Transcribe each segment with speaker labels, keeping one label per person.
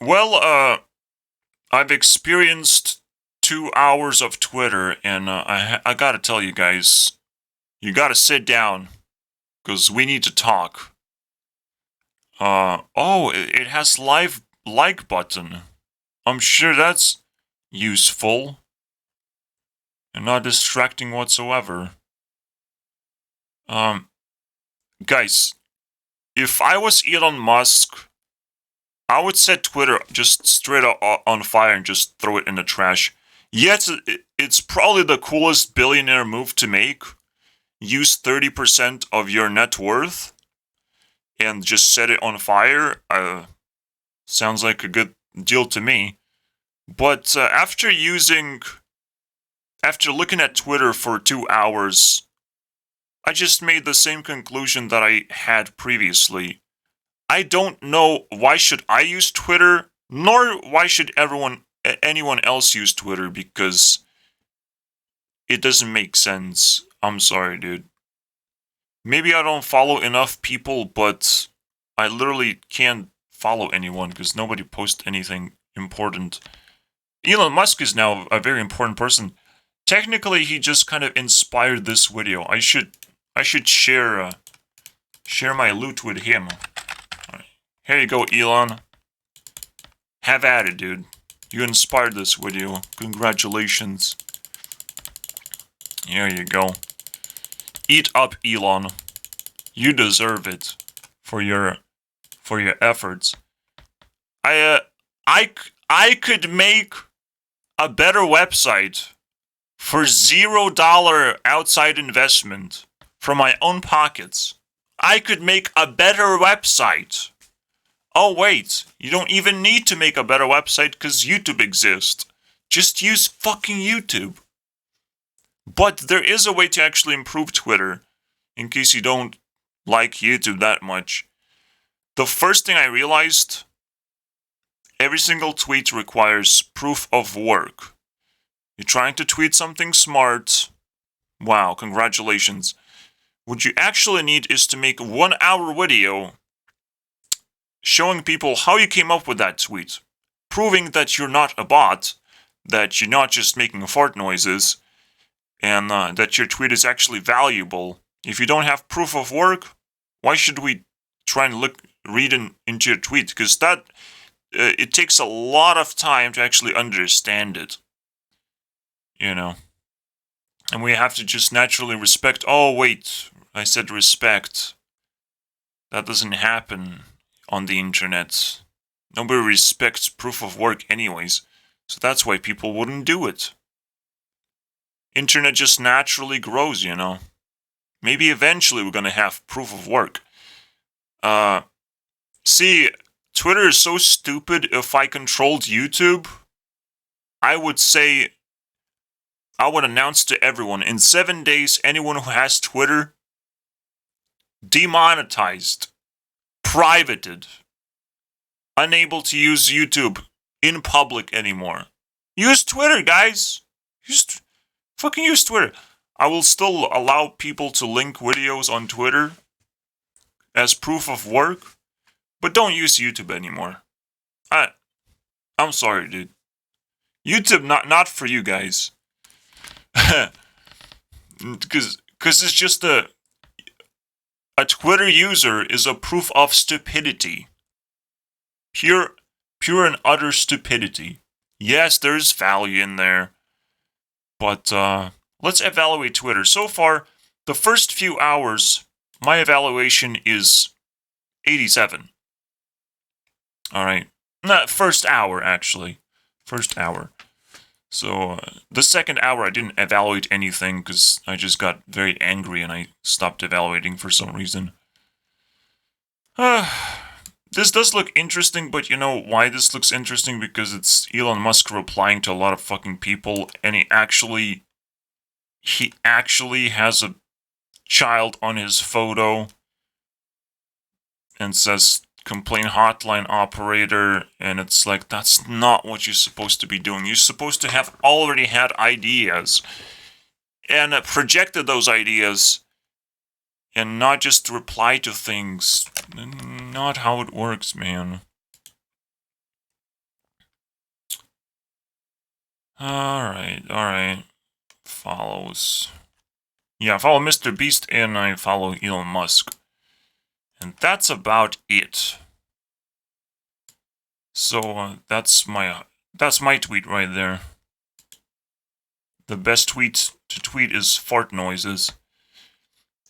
Speaker 1: Well, I've experienced 2 hours of Twitter, and I gotta tell you guys, you gotta sit down, because we need to talk. It has live like button. I'm sure that's useful and not distracting whatsoever. Um, guys, if I was Elon Musk, I would set Twitter just straight up on fire and just throw it in the trash. Yes, it's probably the coolest billionaire move to make. Use 30% of your net worth and just set it on fire. Sounds like a good deal to me. But after looking at Twitter for 2 hours, I just made the same conclusion that I had previously. I don't know why should I use Twitter, nor why should anyone else use Twitter, because it doesn't make sense. I'm sorry, dude. Maybe I don't follow enough people, but I literally can't follow anyone because nobody posts anything important. Elon Musk is now a very important person. Technically, he just kind of inspired this video. I should share my loot with him. Right. Here you go, Elon. Have at it, dude. You inspired this video. Congratulations. Here you go. Eat up, Elon. You deserve it for your efforts. I could make a better website for $0 outside investment from my own pockets. I could make a better website. Oh wait, you don't even need to make a better website because YouTube exists. Just use fucking YouTube. But there is a way to actually improve Twitter, in case you don't like YouTube that much. The first thing I realized, every single tweet requires proof of work. You're trying to tweet something smart. Wow, congratulations. What you actually need is to make a 1-hour video showing people how you came up with that tweet, proving that you're not a bot, that you're not just making fart noises, and that your tweet is actually valuable. If you don't have proof of work, why should we try and read into your tweet? Because that it takes a lot of time to actually understand it. You know, and we have to just naturally respect. Oh wait, I said respect. That doesn't happen on the internet. Nobody respects proof of work anyways, so that's why people wouldn't do it. Internet just naturally grows, you know. Maybe eventually we're gonna have proof of work. See, Twitter is so stupid. If I controlled YouTube, I would announce to everyone, in 7 days, anyone who has Twitter, demonetized, privated, unable to use YouTube in public anymore. Use Twitter, guys. Fucking use Twitter. I will still allow people to link videos on Twitter as proof of work, but don't use YouTube anymore. I'm sorry, dude. YouTube not for you guys. Because it's just a Twitter user is a proof of stupidity. Pure and utter stupidity. Yes, there's value in there. But let's evaluate Twitter. So far, the first few hours, my evaluation is 87. Alright. Not first hour, actually. First hour. So, the second hour I didn't evaluate anything because I just got very angry and I stopped evaluating for some reason. This does look interesting, but you know why this looks interesting? Because it's Elon Musk replying to a lot of fucking people, and he actually has a child on his photo and says complaint hotline operator, and it's like, that's not what you're supposed to be doing. You're supposed to have already had ideas and projected those ideas and not just reply to things. Not how it works, man. Alright. Follows. Yeah, I follow Mr. Beast and I follow Elon Musk. And that's about it. So, that's my tweet right there. The best tweet to tweet is fart noises.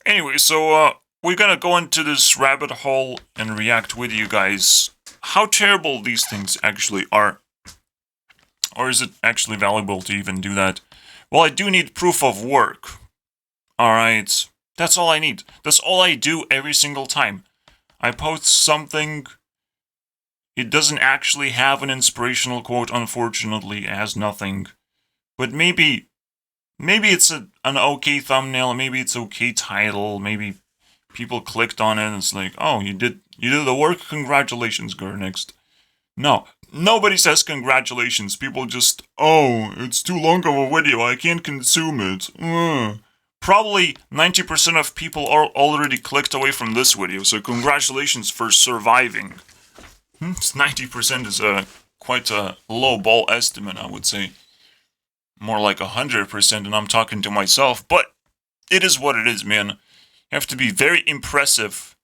Speaker 1: Anyway, so, we're gonna go into this rabbit hole and react with you guys how terrible these things actually are. Or is it actually valuable to even do that? Well, I do need proof of work. Alright, that's all I need. That's all I do every single time. I post something. It doesn't actually have an inspirational quote, unfortunately. It has nothing. But maybe it's an okay thumbnail, maybe it's okay title, maybe people clicked on it and it's like, oh, you did the work, congratulations, Gurnext. No, nobody says congratulations. People just, oh, it's too long of a video, I can't consume it. Probably 90% of people are already clicked away from this video, so congratulations for surviving. 90% is quite a low ball estimate, I would say. More like 100%, and I'm talking to myself, but it is what it is, man. You have to be very impressive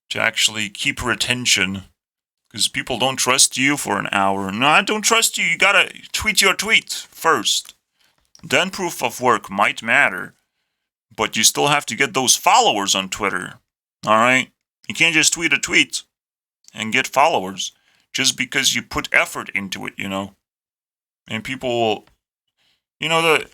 Speaker 1: to actually keep your attention, because people don't trust you for an hour. No, I don't trust you. You gotta tweet your tweet first. Then proof of work might matter, but you still have to get those followers on Twitter. Alright? You can't just tweet a tweet and get followers just because you put effort into it, you know? And people will... You know, the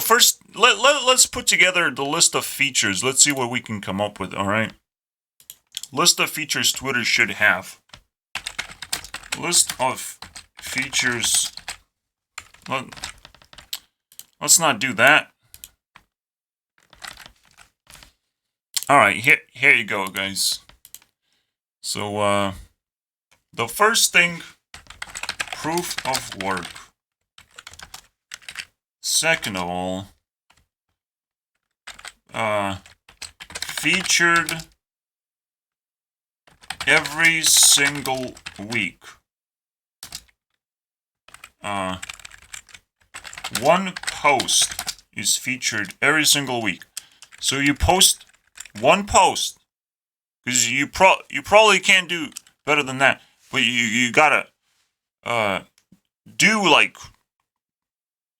Speaker 1: first... Let's put together the list of features. Let's see what we can come up with, alright? List of features Twitter should have. List of features... Let's not do that. Alright, here you go, guys. So, the first thing... Proof of work. Second of all, featured every single week. One post is featured every single week. So you post one post, because you probably can't do better than that, but you gotta do like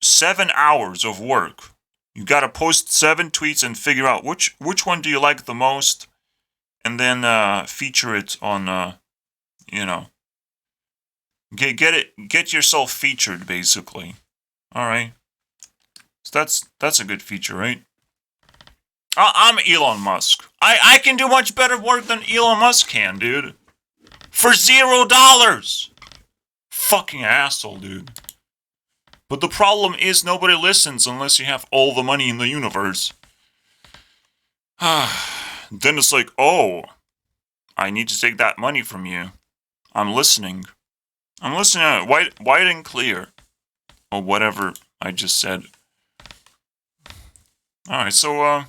Speaker 1: 7 hours of work. You gotta post 7 tweets and figure out which one do you like the most, and then feature it on you know, get yourself featured basically. All right, so that's a good feature, right? I'm Elon Musk. I can do much better work than Elon Musk can, dude. For $0. Fucking asshole, dude. But the problem is nobody listens unless you have all the money in the universe. Then it's like, oh, I need to take that money from you. I'm listening. I'm listening white and clear. Or whatever I just said. Alright, so,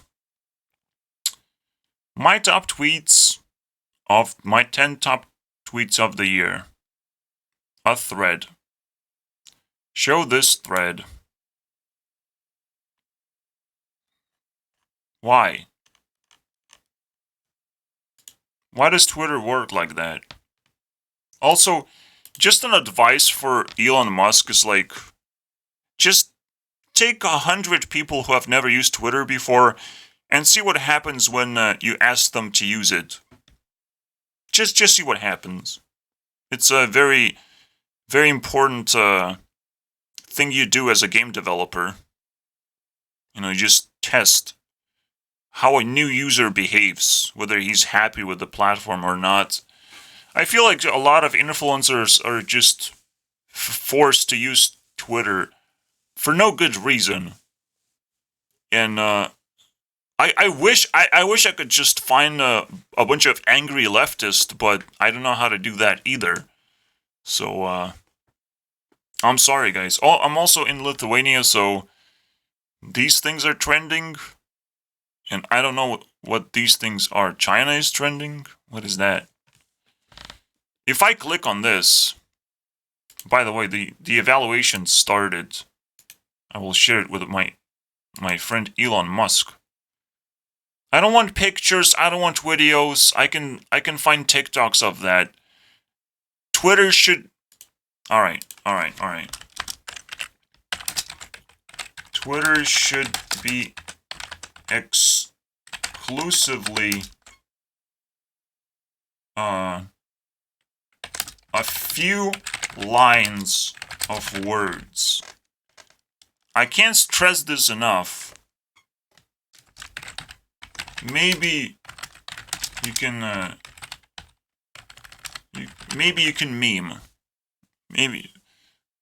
Speaker 1: my top tweets of my 10 top tweets of the year. A thread. Show this thread. Why? Why does Twitter work like that? Also, just an advice for Elon Musk is like, just take 100 people who have never used Twitter before and see what happens when you ask them to use it. Just see what happens. It's a very, very important thing you do as a game developer. You know, you just test how a new user behaves, whether he's happy with the platform or not. I feel like a lot of influencers are just forced to use Twitter for no good reason. And I wish I could just find a bunch of angry leftists, but I don't know how to do that either. So I'm sorry, guys. Oh, I'm also in Lithuania, so these things are trending. And I don't know what these things are. China is trending? What is that? If I click on this, By the way, the evaluation started. I will share it with my friend Elon Musk. I don't want pictures, I don't want videos. I can find TikToks of that. Twitter should Alright. Twitter should be exclusively a few lines of words. I can't stress this enough. Maybe you can maybe you can meme. Maybe,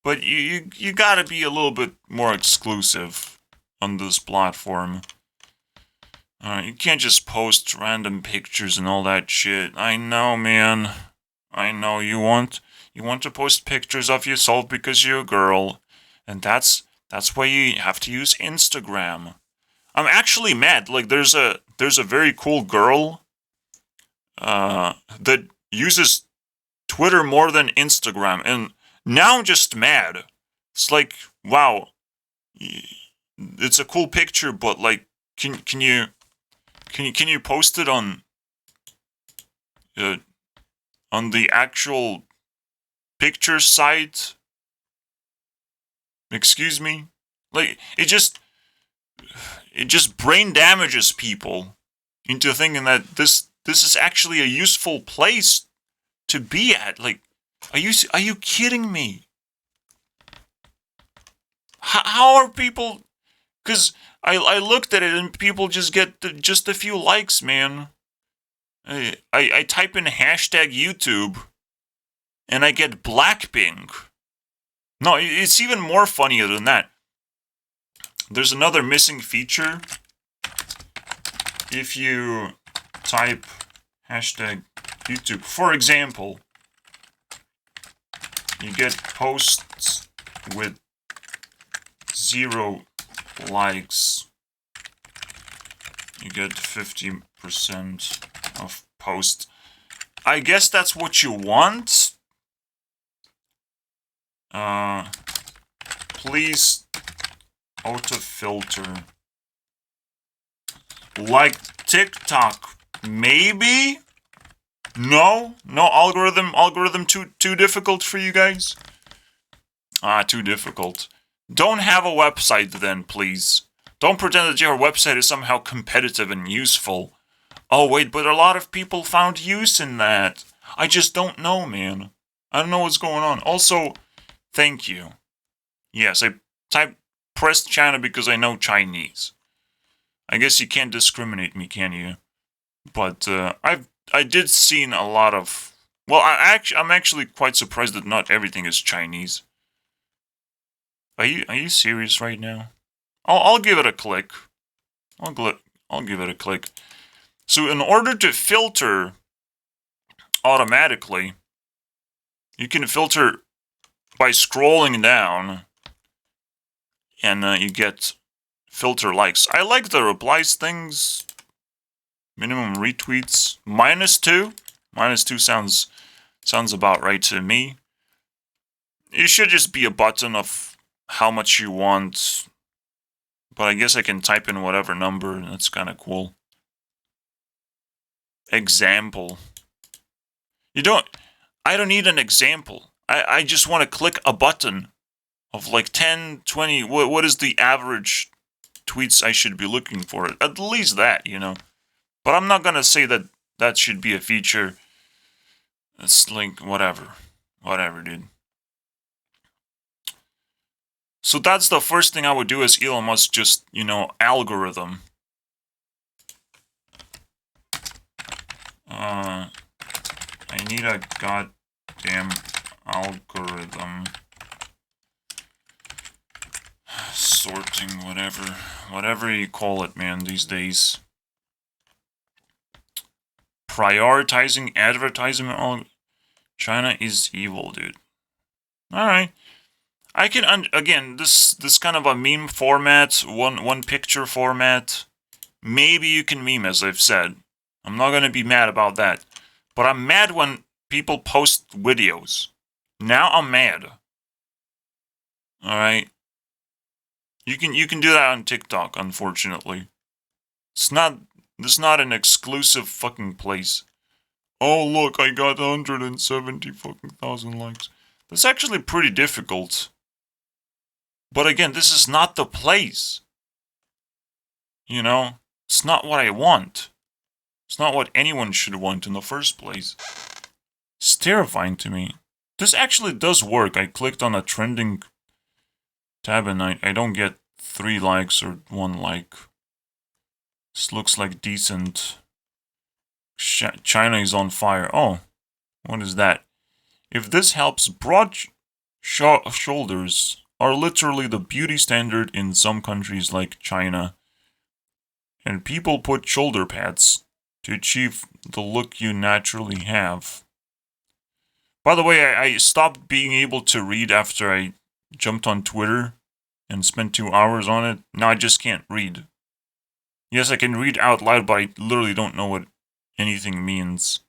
Speaker 1: but you gotta be a little bit more exclusive on this platform. You can't just post random pictures and all that shit. I know, man. I know you want to post pictures of yourself because you're a girl, and that's why you have to use Instagram. I'm actually mad. Like there's a very cool girl that uses Twitter more than Instagram, and now I'm just mad. It's like, wow, it's a cool picture, but like, can you post it on the actual picture site? Excuse me? Like, it just brain damages people into thinking that this is actually a useful place to be at. Like, are you kidding me? How are people? Because I looked at it and people just get just a few likes, man. I type in hashtag YouTube and I get Blackpink. No, it's even more funnier than that. There's another missing feature. If you type hashtag YouTube, for example, you get posts with 0 likes. You get 50% of posts. I guess that's what you want. Please auto-filter. Like TikTok, maybe? No algorithm too difficult for you guys? Too difficult. Don't have a website then, please. Don't pretend that your website is somehow competitive and useful. Oh wait, but a lot of people found use in that. I just don't know, man. I don't know what's going on. Also, thank you. Yes, I pressed China because I know Chinese. I guess you can't discriminate me, can you? But I did seen a lot of. Well, I'm actually quite surprised that not everything is Chinese. Are you serious right now? I'll give it a click. I'll give it a click. So in order to filter automatically, you can filter by scrolling down, and you get filter likes. I like the replies things. Minimum retweets -2. -2 sounds about right to me. It should just be a button of how much you want, but I guess I can type in whatever number. That's kind of cool. Example. I don't need an example. I just want to click a button of like 10, 20. What is the average tweets I should be looking for? At least that, you know. But I'm not gonna say that should be a feature. It's like, whatever, dude. So that's the first thing I would do as Elon Musk, just, algorithm. I need a goddamn algorithm. Sorting, whatever you call it, man, these days. Prioritizing advertisement. China is evil, dude. Alright. I can, again, this kind of a meme format, one picture format. Maybe you can meme, as I've said. I'm not gonna be mad about that. But I'm mad when people post videos. Now I'm mad. All right. You can do that on TikTok, unfortunately. It's not This is not an exclusive fucking place. Oh look, I got 170 fucking thousand likes. That's actually pretty difficult. But again, this is not the place. You know? It's not what I want. It's not what anyone should want in the first place. It's terrifying to me. This actually does work. I clicked on a trending tab and I don't get 3 likes or 1 like. This looks like decent. China is on fire. Oh, what is that? If this helps, broad shoulders are literally the beauty standard in some countries like China. And people put shoulder pads to achieve the look you naturally have. By the way, I stopped being able to read after I jumped on Twitter and spent 2 hours on it. Now I just can't read. Yes, I can read out loud, but I literally don't know what anything means.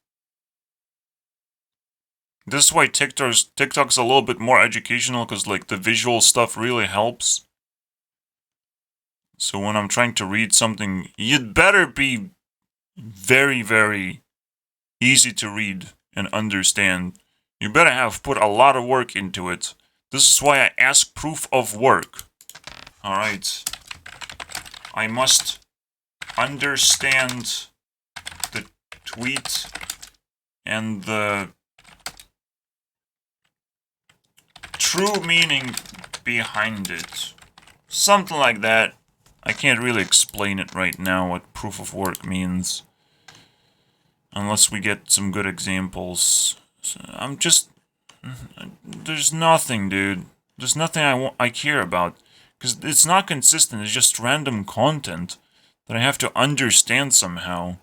Speaker 1: This is why TikTok's a little bit more educational, because like the visual stuff really helps. So when I'm trying to read something, you'd better be very, very easy to read and understand. You better have put a lot of work into it. This is why I ask proof of work. Alright. I must understand the tweet and the true meaning behind it. Something like that. I can't really explain it right now, what proof of work means. Unless we get some good examples. So there's nothing, dude. There's nothing I care about. Because it's not consistent, it's just random content that I have to understand somehow.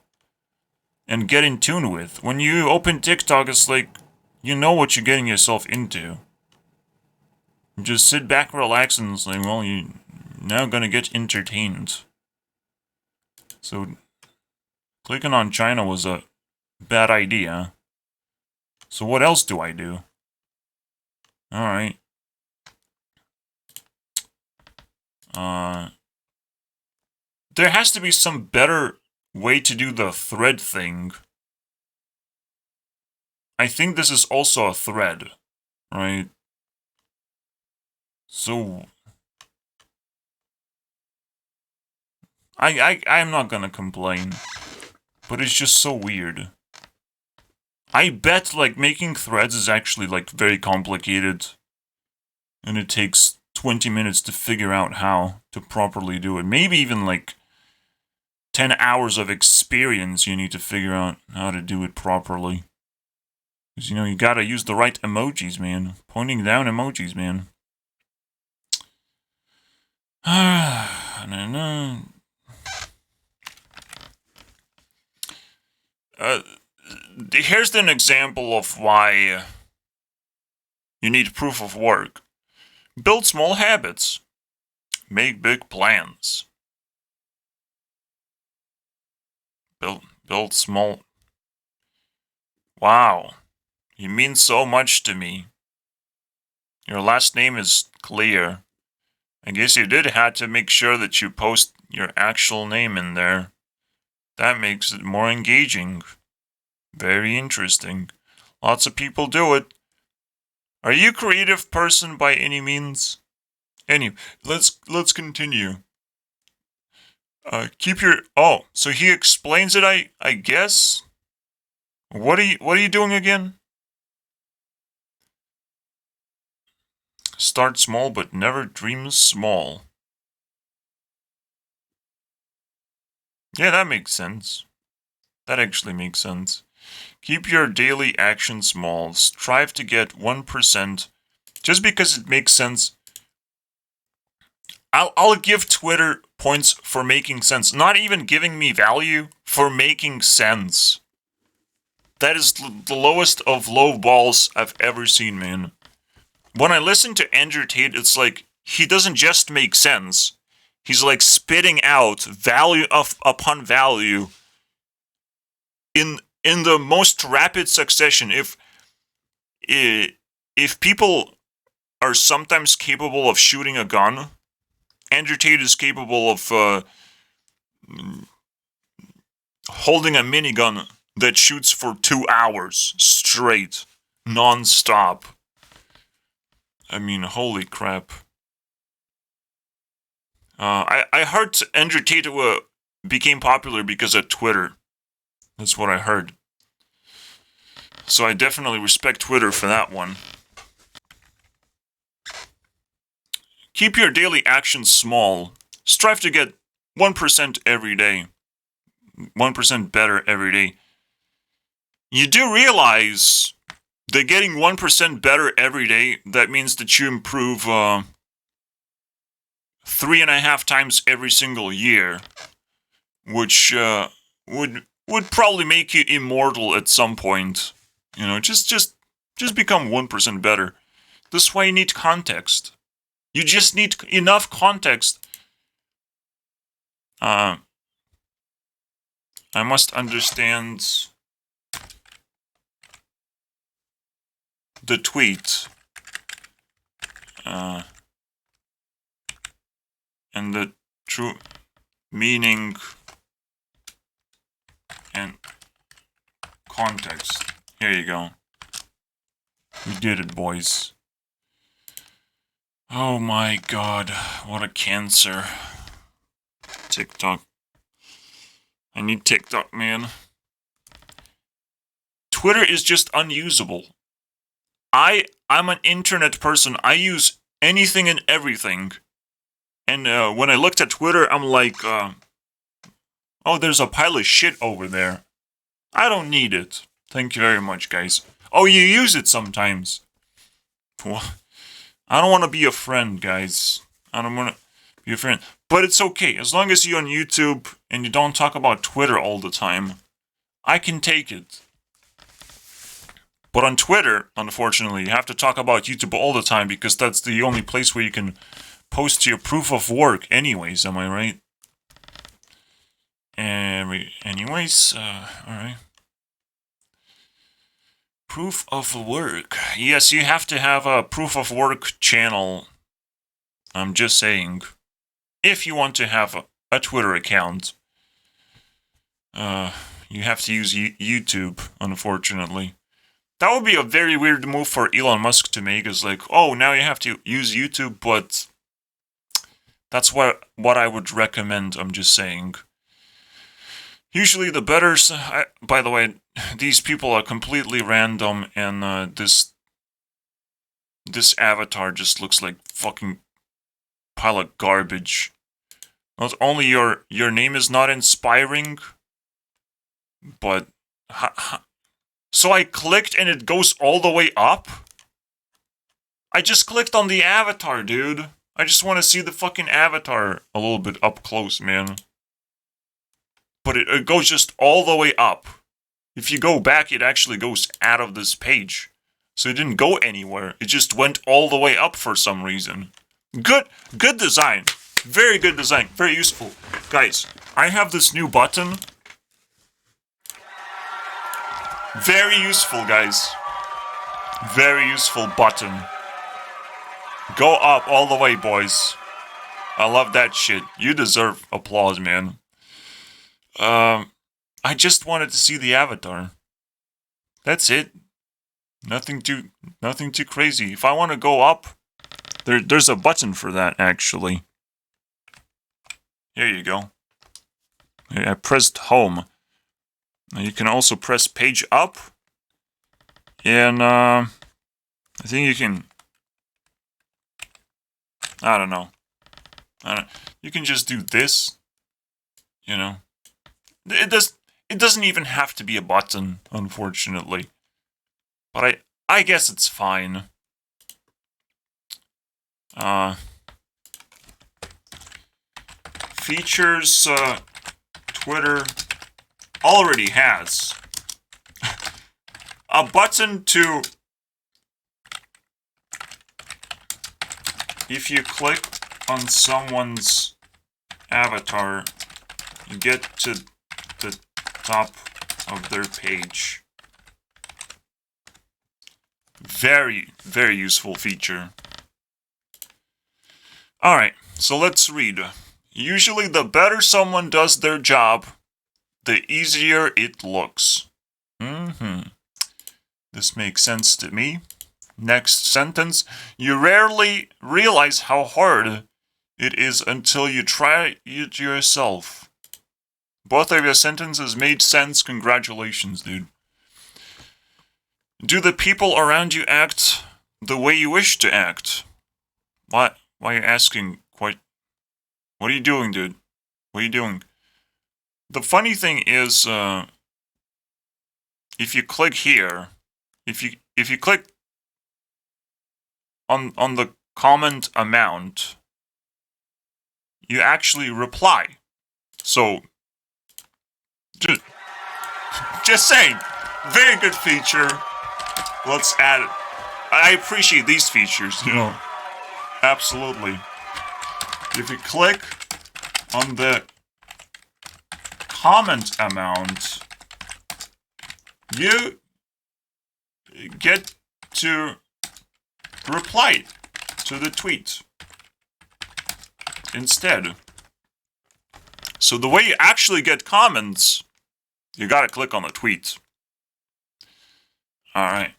Speaker 1: And get in tune with. When you open TikTok, it's like, you know what you're getting yourself into. You just sit back, relax, and it's like, well, you're now gonna get entertained. So, clicking on China was a bad idea. So what else do I do? Alright. There has to be some better way to do the thread thing. I think this is also a thread, right? So I'm not gonna complain, but it's just so weird. I bet like making threads is actually like very complicated, and it takes 20 minutes to figure out how to properly do it. Maybe even like 10 hours of experience you need to figure out how to do it properly. Because, you know, you gotta use the right emojis, man. Pointing down emojis, man. Here's an example of why you need proof of work. Build small habits. Make big plans. Build small... Wow. You mean so much to me. Your last name is clear. I guess you did have to make sure that you post your actual name in there. That makes it more engaging. Very interesting. Lots of people do it. Are you a creative person by any means? Anyway, let's continue. Keep your... Oh, so he explains it, I guess? What are you doing again? Start small, but never dream small. Yeah, that makes sense. That actually makes sense. Keep your daily action small. Strive to get 1%. Just because it makes sense. I'll give Twitter points for making sense. Not even giving me value, for making sense. That is the lowest of low balls I've ever seen, man. When I listen to Andrew Tate, it's like, he doesn't just make sense. He's like spitting out value upon value in the most rapid succession. If people are sometimes capable of shooting a gun. Andrew Tate is capable of holding a minigun that shoots for 2 hours straight, non-stop. I mean, holy crap. I heard Andrew Tate became popular because of Twitter. That's what I heard. So I definitely respect Twitter for that one. Keep your daily actions small. Strive to get 1% every day. 1% better every day. You do realize that getting 1% better every day, that means that you improve 3.5 times every single year, which would probably make you immortal at some point. You know, just become 1% better. This is why you need context. You just need enough context. I must understand the tweet. And the true meaning and context. Here you go. We did it, boys. Oh my god, what a cancer. TikTok. I need TikTok, man. Twitter is just unusable. I'm an internet person. I use anything and everything. And when I looked at Twitter, I'm like, oh, there's a pile of shit over there. I don't need it. Thank you very much, guys. Oh, you use it sometimes. Well, I don't want to be a friend, guys. I don't want to be a friend. But it's okay. As long as you're on YouTube and you don't talk about Twitter all the time, I can take it. But on Twitter, unfortunately, you have to talk about YouTube all the time because that's the only place where you can post your proof of work anyways, am I right? Anyways, alright. Proof of work. Yes, you have to have a proof of work channel. I'm just saying. If you want to have a Twitter account, you have to use YouTube, unfortunately. That would be a very weird move for Elon Musk to make, is like, oh, now you have to use YouTube, but that's what I would recommend, I'm just saying. Usually the better... by the way, these people are completely random, and this avatar just looks like fucking pile of garbage. Not only your name is not inspiring, but... So I clicked and it goes all the way up? I just clicked on the avatar, dude. I just want to see the fucking avatar a little bit up close, man. But it goes just all the way up. If you go back, it actually goes out of this page. So it didn't go anywhere. It just went all the way up for some reason. Good design. Very good design. Very useful. Guys, I have this new button. Very useful, guys. Very useful button. Go up all the way, boys. I love that shit. You deserve applause, man. I just wanted to see the avatar. That's it. Nothing too crazy. If I want to go up, there's a button for that, actually. Here you go. I pressed home. You can also press page up. And, I think you can... I don't know. You can just do this. You know. It doesn't even have to be a button, unfortunately. But I guess it's fine. Features Twitter already has a button to, if you click on someone's avatar, you get to the top of their page. Very, very useful feature. Alright, so let's read. Usually the better someone does their job, the easier it looks. This makes sense to me. Next sentence. You rarely realize how hard it is until you try it yourself. Both of your sentences made sense. Congratulations, dude. Do the people around you act the way you wish to act? What? Why are you asking? What are you doing, dude? What are you doing? The funny thing is, if you click here, if you click on the comment amount, you actually reply. So, just saying, very good feature. Let's add it. I appreciate these features, you know. Absolutely. If you click on the comment amount, you get to reply to the tweet instead. So the way you actually get comments, you gotta click on the tweet. Alright.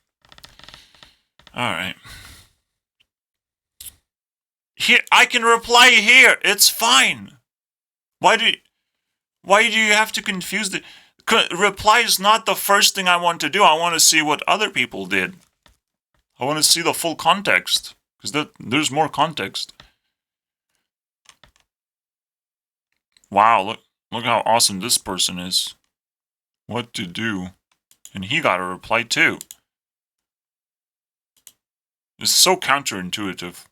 Speaker 1: Here, I can reply here. It's fine. Why do you have to confuse the... Reply is not the first thing I want to do. I want to see what other people did. I want to see the full context. Because there's more context. Wow, look how awesome this person is. What to do. And he got a reply too. It's so counterintuitive.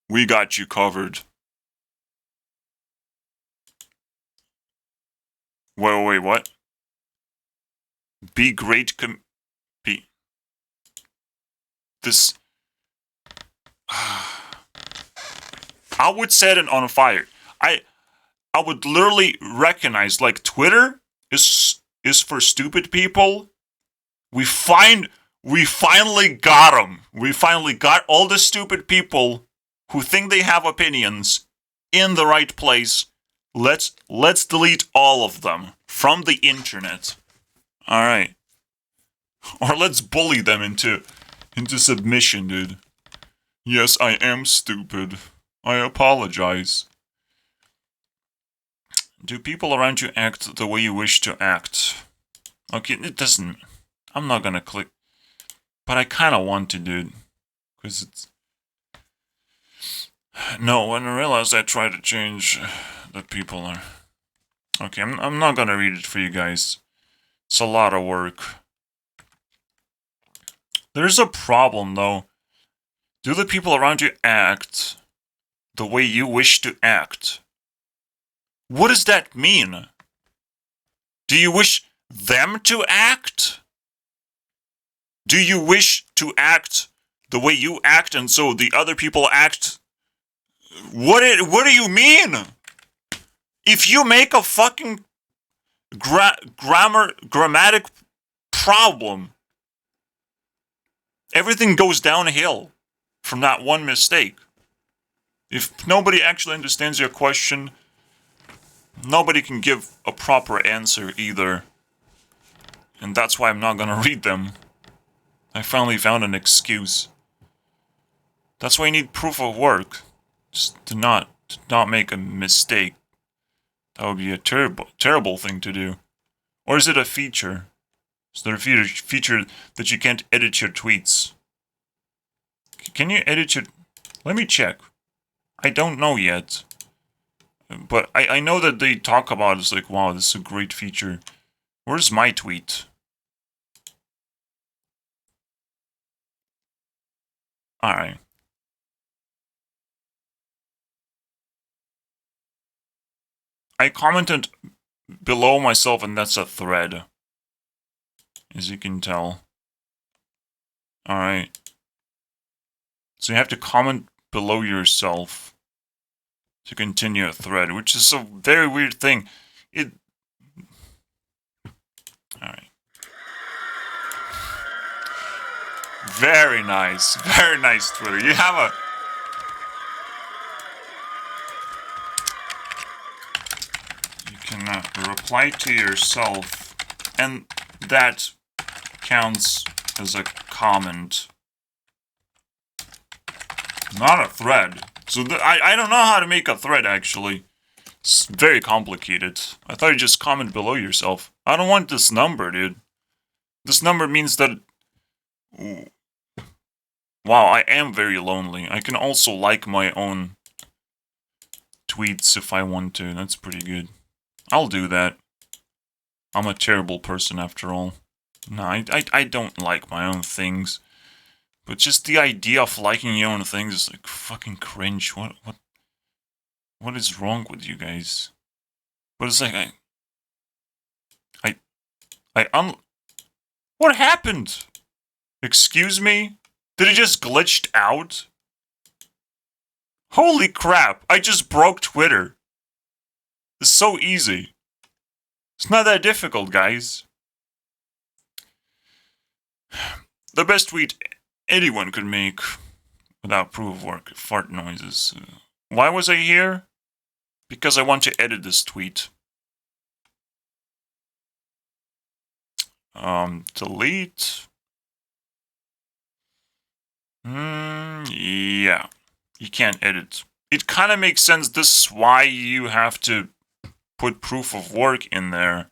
Speaker 1: We got you covered. Wait, what? Be great be... This... I would set it on fire. I would literally recognize, like, Twitter is for stupid people. We finally got them. We finally got all the stupid people who think they have opinions in the right place. Let's delete all of them from the internet. All right. Or let's bully them into submission, dude. Yes, I am stupid. I apologize. Do people around you act the way you wish to act? Okay, it doesn't... I'm not gonna click. But I kind of want to, dude. Because it's... No, when I realized I tried to change the people are... Okay, I'm not gonna read it for you guys. It's a lot of work. There's a problem, though. Do the people around you act the way you wish to act? What does that mean? Do you wish them to act? Do you wish to act the way you act and so the other people act? What do you mean? If you make a fucking grammatic problem, everything goes downhill from that one mistake. If nobody actually understands your question, nobody can give a proper answer either. And that's why I'm not gonna read them. I finally found an excuse. That's why you need proof of work. Just to not make a mistake. That would be a terrible thing to do. Or is it a feature? Is there a feature that you can't edit your tweets? Can you edit your... Let me check. I don't know yet. But I know that they talk about it. It's like, wow, this is a great feature. Where's my tweet? Alright. I commented below myself and that's a thread. As you can tell. Alright. So you have to comment below yourself to continue a thread, which is a very weird thing. Alright. Very nice. Very nice, Twitter. You have a... reply to yourself, and that counts as a comment. Not a thread. So I don't know how to make a thread, actually. It's very complicated. I thought you just comment below yourself. I don't want this number, dude. This number means that... Ooh. Wow, I am very lonely. I can also like my own tweets if I want to. That's pretty good. I'll do that. I'm a terrible person after all. No, I don't like my own things. But just the idea of liking your own things is like fucking cringe. What is wrong with you guys? But it's like what happened? Excuse me? Did it just glitched out? Holy crap, I just broke Twitter. It's so easy. It's not that difficult, guys. The best tweet anyone could make without proof of work, fart noises. Why was I here? Because I want to edit this tweet. Delete. Yeah. You can't edit. It kind of makes sense. This is why you have to put proof of work in there.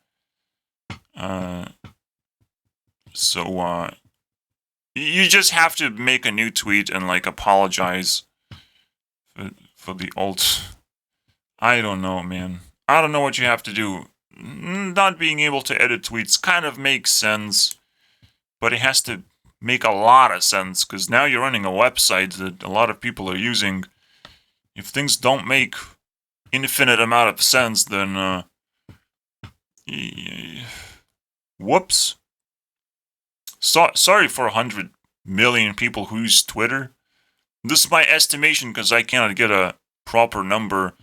Speaker 1: You just have to make a new tweet and, like, apologize for the alt. I don't know, man. I don't know what you have to do. Not being able to edit tweets kind of makes sense, but it has to make a lot of sense, because now you're running a website that a lot of people are using. If things don't make infinite amount of sense, then, whoops. Sorry for 100 million people who use Twitter. This is my estimation, because I cannot get a proper number.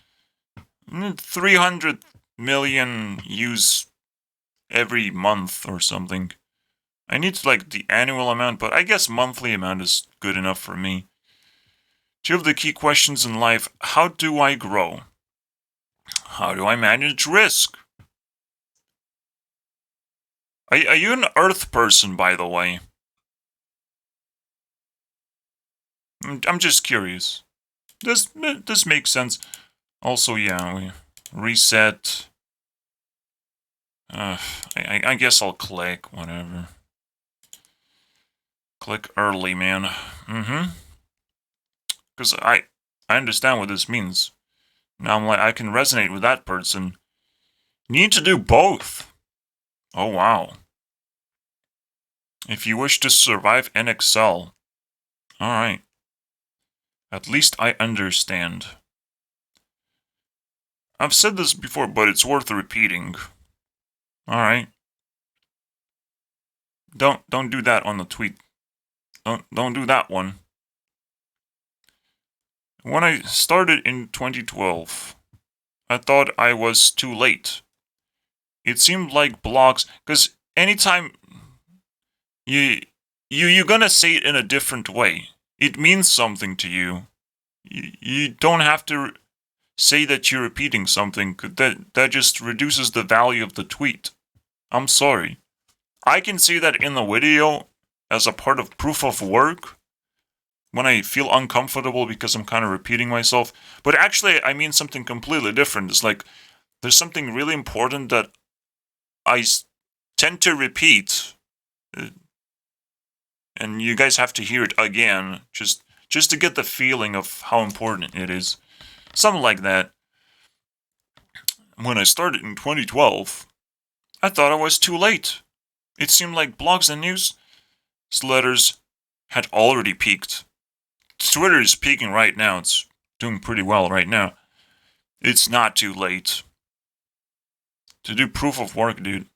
Speaker 1: 300 million use every month or something. I need, like, the annual amount, but I guess monthly amount is good enough for me. Two of the key questions in life: how do I grow? How do I manage risk? Are you an Earth person, by the way? I'm just curious. This makes sense. Also, yeah, we reset. I guess I'll click, whatever. Click early, man. Because I understand what this means. Now I'm like, I can resonate with that person. Need to do both. Oh, wow. If you wish to survive and excel. Alright. At least I understand. I've said this before, but it's worth repeating. Alright. Don't do that on the tweet. Don't do that one. When I started in 2012, I thought I was too late. It seemed like blogs, because anytime you're gonna say it in a different way. It means something to you. You don't have to say that you're repeating something. That just reduces the value of the tweet. I'm sorry. I can say that in the video as a part of proof of work when I feel uncomfortable because I'm kind of repeating myself. But actually, I mean something completely different. It's like there's something really important that I tend to repeat. And you guys have to hear it again, just to get the feeling of how important it is. Something like that. When I started in 2012, I thought I was too late. It seemed like blogs and newsletters had already peaked. Twitter is peaking right now. It's doing pretty well right now. It's not too late to do proof of work, dude.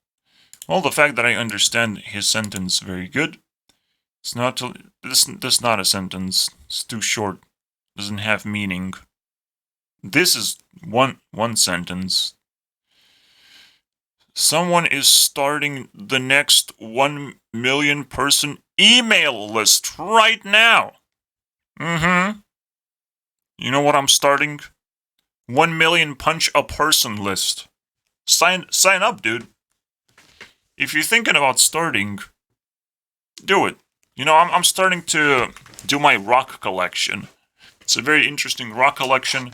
Speaker 1: Well, the fact that I understand his sentence very good. It's not this not a sentence. It's too short. Doesn't have meaning. This is one sentence. Someone is starting the next 1 million person email list right now. You know what I'm starting? 1 million punch a person list. sign up, dude. If you're thinking about starting, do it. You know, I'm starting to do my rock collection. It's a very interesting rock collection.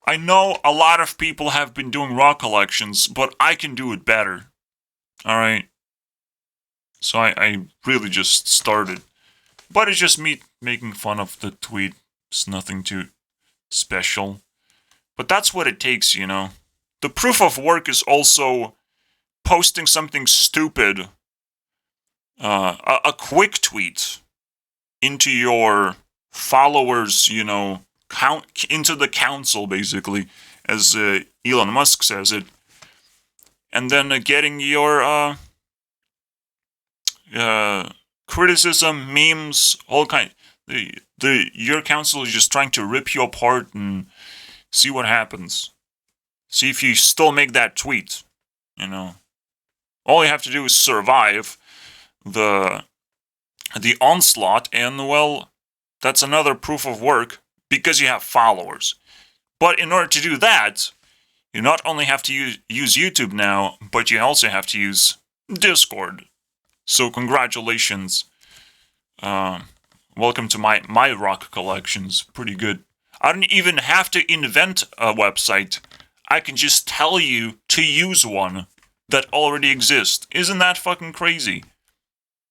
Speaker 1: I know a lot of people have been doing rock collections, but I can do it better. Alright? So I really just started. But it's just me making fun of the tweet. It's nothing too special. But that's what it takes, you know. The proof of work is also posting something stupid. A quick tweet into your followers, you know, into the council, basically, as Elon Musk says it. And then getting your criticism, memes, all kind. Your council is just trying to rip you apart and see what happens. See if you still make that tweet. You know, all you have to do is survive the onslaught, and well, that's another proof of work because you have followers. But in order to do that, you not only have to use YouTube now, but you also have to use Discord. So congratulations. Welcome to my rock collections. Pretty good. I don't even have to invent a website. I can just tell you to use one that already exists. Isn't that fucking crazy?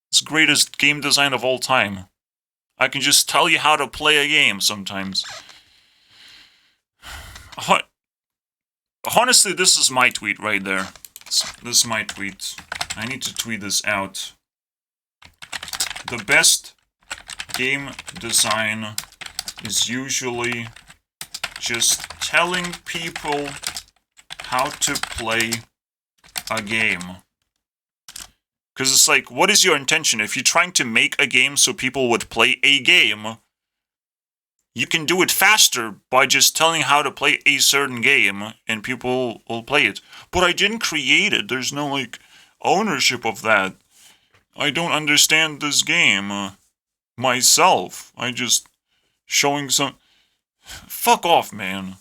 Speaker 1: It's the greatest game design of all time. I can just tell you how to play a game sometimes. Honestly, this is my tweet right there. This is my tweet. I need to tweet this out. The best game design is usually just telling people how to play a game. Because it's like, what is your intention? If you're trying to make a game so people would play a game, you can do it faster by just telling how to play a certain game, and people will play it. But I didn't create it. There's no, like, ownership of that. I don't understand this game myself. I just showing some... Fuck off, man.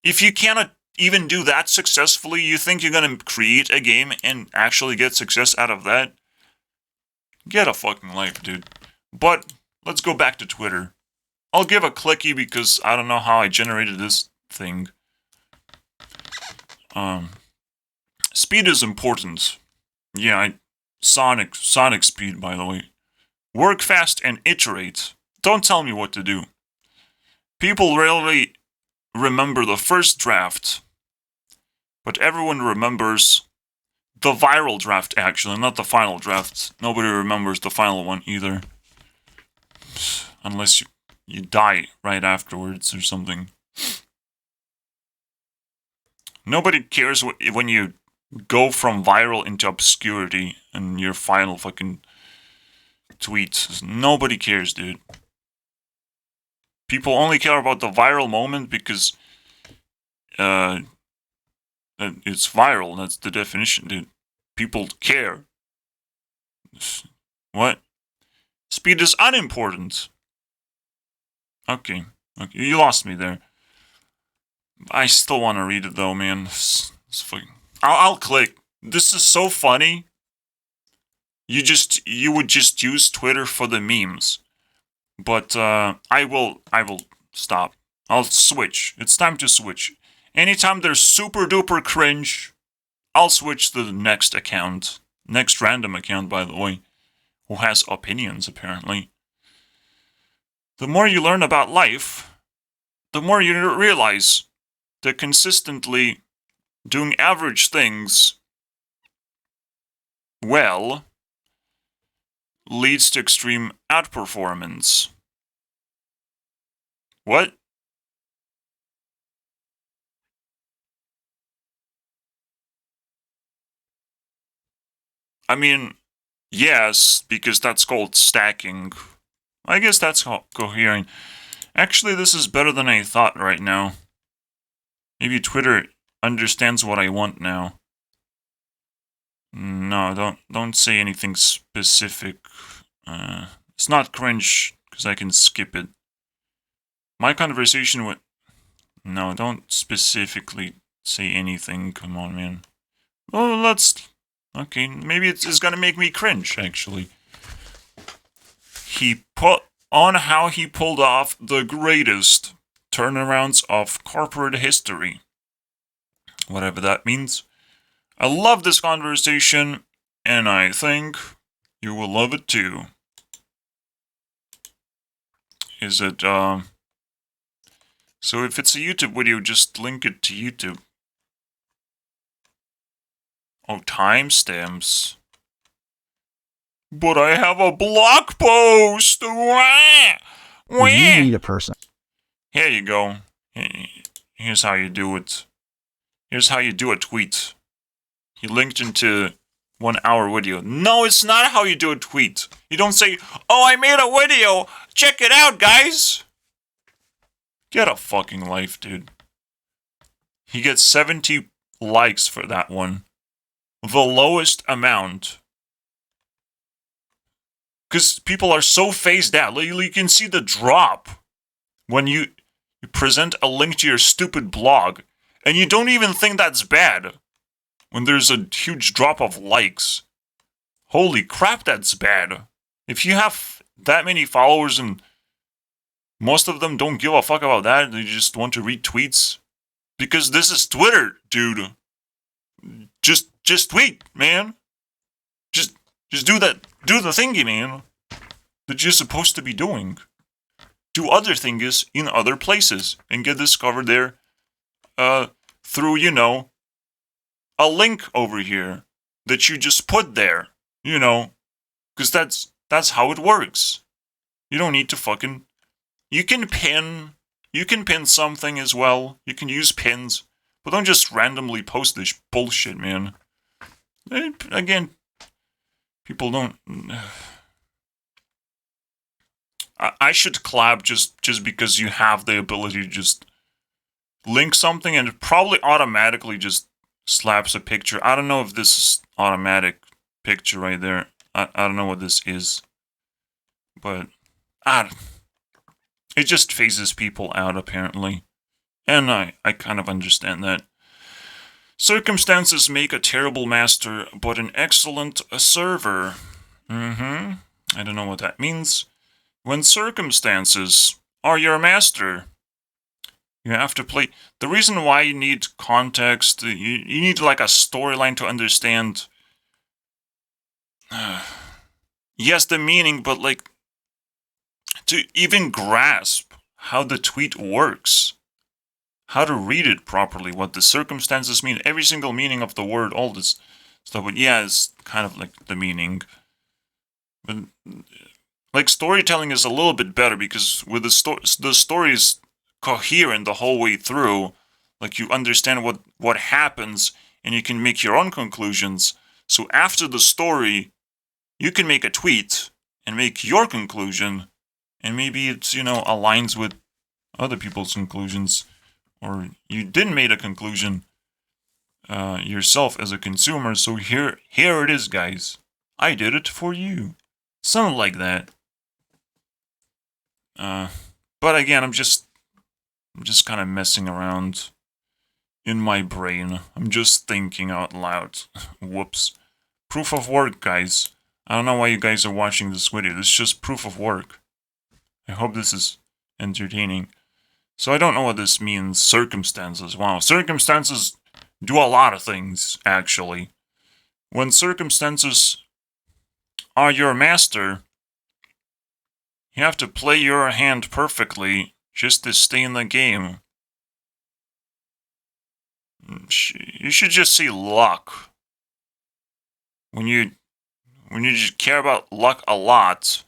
Speaker 1: If you cannot even do that successfully, you think you're gonna create a game and actually get success out of that? Get a fucking life, dude. But let's go back to Twitter. I'll give a clicky because I don't know how I generated this thing. Speed is important. Yeah, Sonic speed, by the way. Work fast and iterate. Don't tell me what to do. People rarely remember the first draft, but everyone remembers the viral draft, actually, not the final draft. Nobody remembers the final one either. Unless you die right afterwards or something. Nobody cares when you go from viral into obscurity in your final fucking tweet. Nobody cares, dude. People only care about the viral moment because it's viral. That's the definition, dude. People care. What? Speed is unimportant. Okay, you lost me there. I still want to read it though, man. It's fucking... I'll click. This is so funny. You would just use Twitter for the memes. But I will stop. I'll switch. It's time to switch. Anytime there's super duper cringe, I'll switch to the next account. Next random account, by the way, who has opinions, apparently. The more you learn about life, the more you realize that consistently doing average things well leads to extreme outperformance. What? I mean, yes, because that's called stacking. I guess that's coherent. Actually, this is better than I thought right now. Maybe Twitter understands what I want now. No, don't say anything specific. It's not cringe, because I can skip it. My conversation with... No, don't specifically say anything. Come on, man. Oh, let's... Okay, maybe it's gonna make me cringe, actually. He put on how he pulled off the greatest turnarounds of corporate history. Whatever that means. I love this conversation, and I think you will love it too. Is it, So if it's a YouTube video, just link it to YouTube. Oh, timestamps. But I have a blog post! Wah! Wah!
Speaker 2: You need a person.
Speaker 1: Here you go. Here's how you do it. Here's how you do a tweet. He linked into 1 hour video. No, it's not how you do a tweet. You don't say, oh, I made a video. Check it out, guys. Get a fucking life, dude. He gets 70 likes for that one. The lowest amount. Because people are so phased out. You can see the drop when you present a link to your stupid blog. And you don't even think that's bad. When there's a huge drop of likes. Holy crap, that's bad. If you have that many followers and most of them don't give a fuck about that, they just want to read tweets. Because this is Twitter, dude. Just tweet, man. Just do that. Do the thingy, man. That you're supposed to be doing. Do other thingies in other places and get discovered there. Through, a link over here that you just put there, because that's how it works. You don't need to fucking... You can pin something as well. You can use pins, but don't just randomly post this bullshit, man. Again, people don't... I should clap just because you have the ability to just link something and it probably automatically just slaps a picture. I don't know if this is automatic picture right there. I don't know what this is. But it just phases people out apparently. And I kind of understand that. Circumstances make a terrible master, but an excellent server. I don't know what that means. When circumstances are your master, you have to play... The reason why you need context, you need like a storyline to understand... yes, the meaning, but like... To even grasp how the tweet works. How to read it properly, what the circumstances mean, every single meaning of the word, all this stuff. But yeah, it's kind of like the meaning. But... Like, storytelling is a little bit better because with the story is coherent the whole way through. Like, you understand what happens and you can make your own conclusions. So after the story, you can make a tweet and make your conclusion. And maybe it's, aligns with other people's conclusions. Or you didn't make a conclusion yourself as a consumer. So here it is, guys. I did it for you. Something like that. But again, I'm just kind of messing around in my brain. I'm just thinking out loud. Whoops. Proof of work, guys. I don't know why you guys are watching this video. This is just proof of work. I hope this is entertaining. So I don't know what this means. Circumstances. Wow. Circumstances do a lot of things, actually. When circumstances are your master... You have to play your hand perfectly just to stay in the game. You should just see luck. When you just care about luck a lot,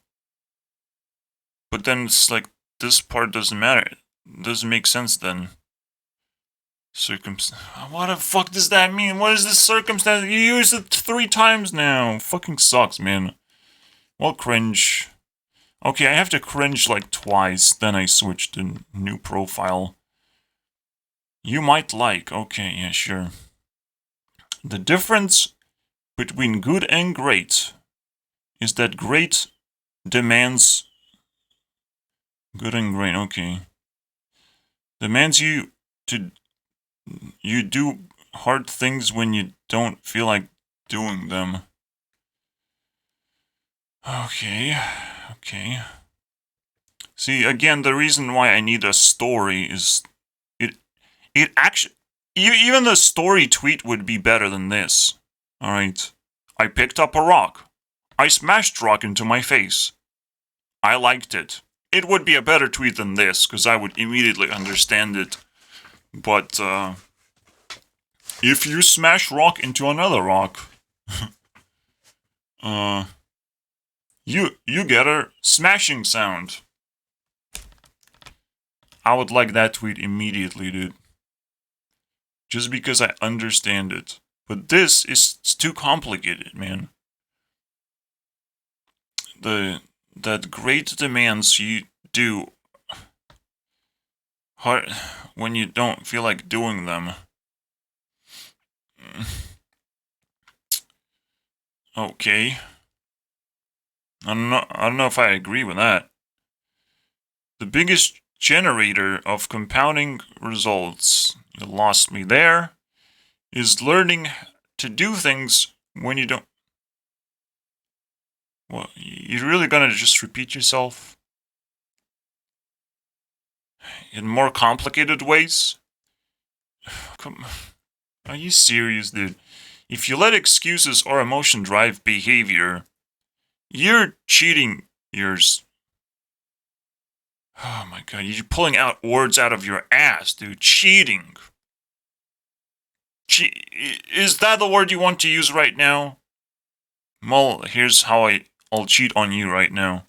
Speaker 1: but then it's like, this part doesn't matter. It doesn't make sense then. What the fuck does that mean? What is this circumstance? You used it 3 times now. Fucking sucks, man. Well, cringe. Okay, I have to cringe like twice, then I switch to new profile. You might like. Okay, yeah, sure. The difference between good and great is that great demands... Good and great, okay. Demands you to You do hard things when you don't feel like doing them. Okay. See, again, the reason why I need a story is it actually even the story tweet would be better than this. All right. I picked up a rock. I smashed rock into my face. I liked it. It would be a better tweet than this because I would immediately understand it. But if you smash rock into another rock, you get a smashing sound. I would like that tweet immediately, dude. Just because I understand it. But this is too complicated, man. That great demands you do hard when you don't feel like doing them. Okay. I don't know if I agree with that. The biggest generator of compounding results, you lost me there, is learning to do things when you don't. Well, you're really gonna just repeat yourself in more complicated ways? Come, are you serious, dude? If you let excuses or emotion drive behavior, you're cheating yours. Oh my god, you're pulling out words out of your ass, dude. Cheating. Is that the word you want to use right now? Well, here's how I'll cheat on you right now.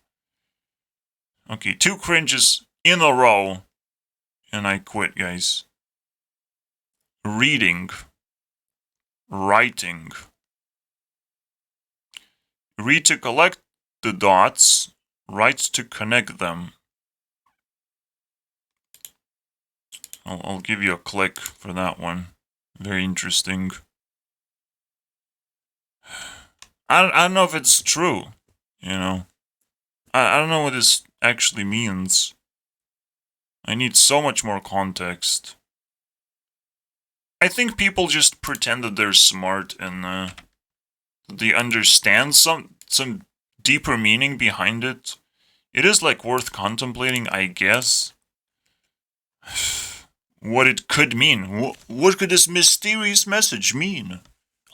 Speaker 1: Okay, 2 cringes in a row, and I quit, guys. Reading. Writing. Read to collect the dots, write to connect them. I'll give you a click for that one. Very interesting. I don't know if it's true, you know. I don't know what this actually means. I need so much more context. I think people just pretend that they're smart and they understand some deeper meaning behind it. It is like worth contemplating, I guess. What it could mean. What could this mysterious message mean?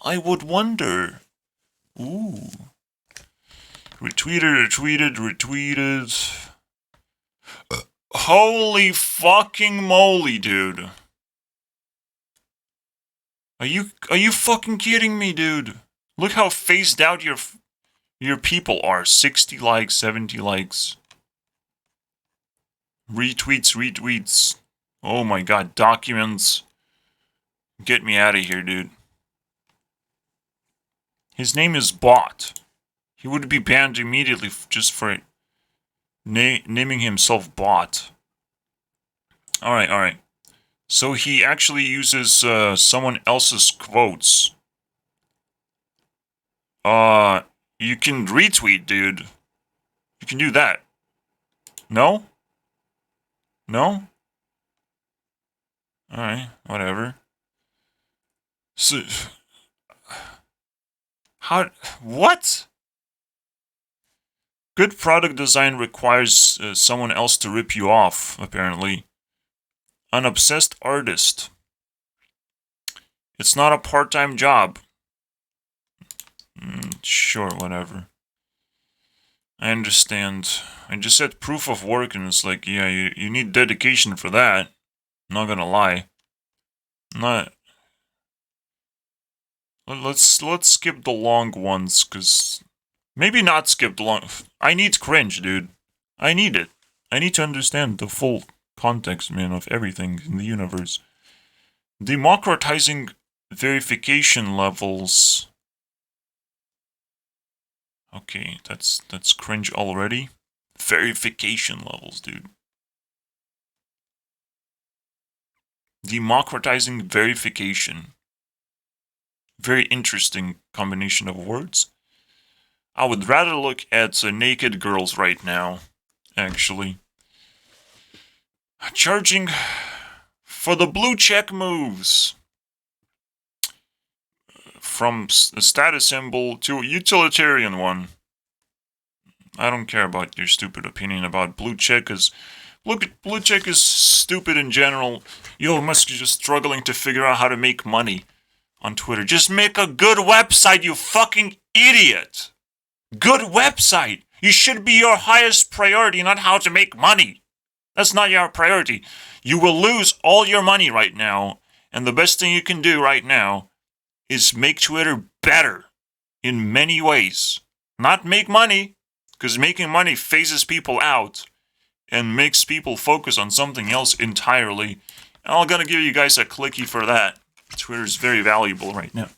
Speaker 1: I would wonder. Ooh. Retweeted. Holy fucking moly, dude. Are you fucking kidding me, dude? Look how phased out your people are. 60 likes, 70 likes. Retweets. Oh my god, documents. Get me out of here, dude. His name is Bot. He would be banned immediately just for naming himself Bot. Alright. So he actually uses someone else's quotes. You can retweet, dude. You can do that. No? Alright, whatever. So... What? Good product design requires someone else to rip you off, apparently. An obsessed artist. It's not a part-time job. Sure, whatever. I understand. I just said proof of work and it's like, yeah, you need dedication for that. I'm not gonna lie. Let's skip the long ones, cause maybe not skip the long. I need cringe, dude. I need it. I need to understand the full context, man, of everything in the universe. Democratizing verification levels. Okay, that's cringe already. Verification levels, dude. Democratizing verification. Very interesting combination of words. I would rather look at naked girls right now, actually. Charging for the blue check moves. From a status symbol to a utilitarian one. I don't care about your stupid opinion about blue check, because blue check is stupid in general. You must be just struggling to figure out how to make money on Twitter. Just make a good website, you fucking idiot. Good website. You should be your highest priority, not how to make money. That's not your priority. You will lose all your money right now, and the best thing you can do right now is make Twitter better in many ways. Not make money, because making money phases people out and makes people focus on something else entirely. And I'm gonna give you guys a clicky for that. Twitter's very valuable right now,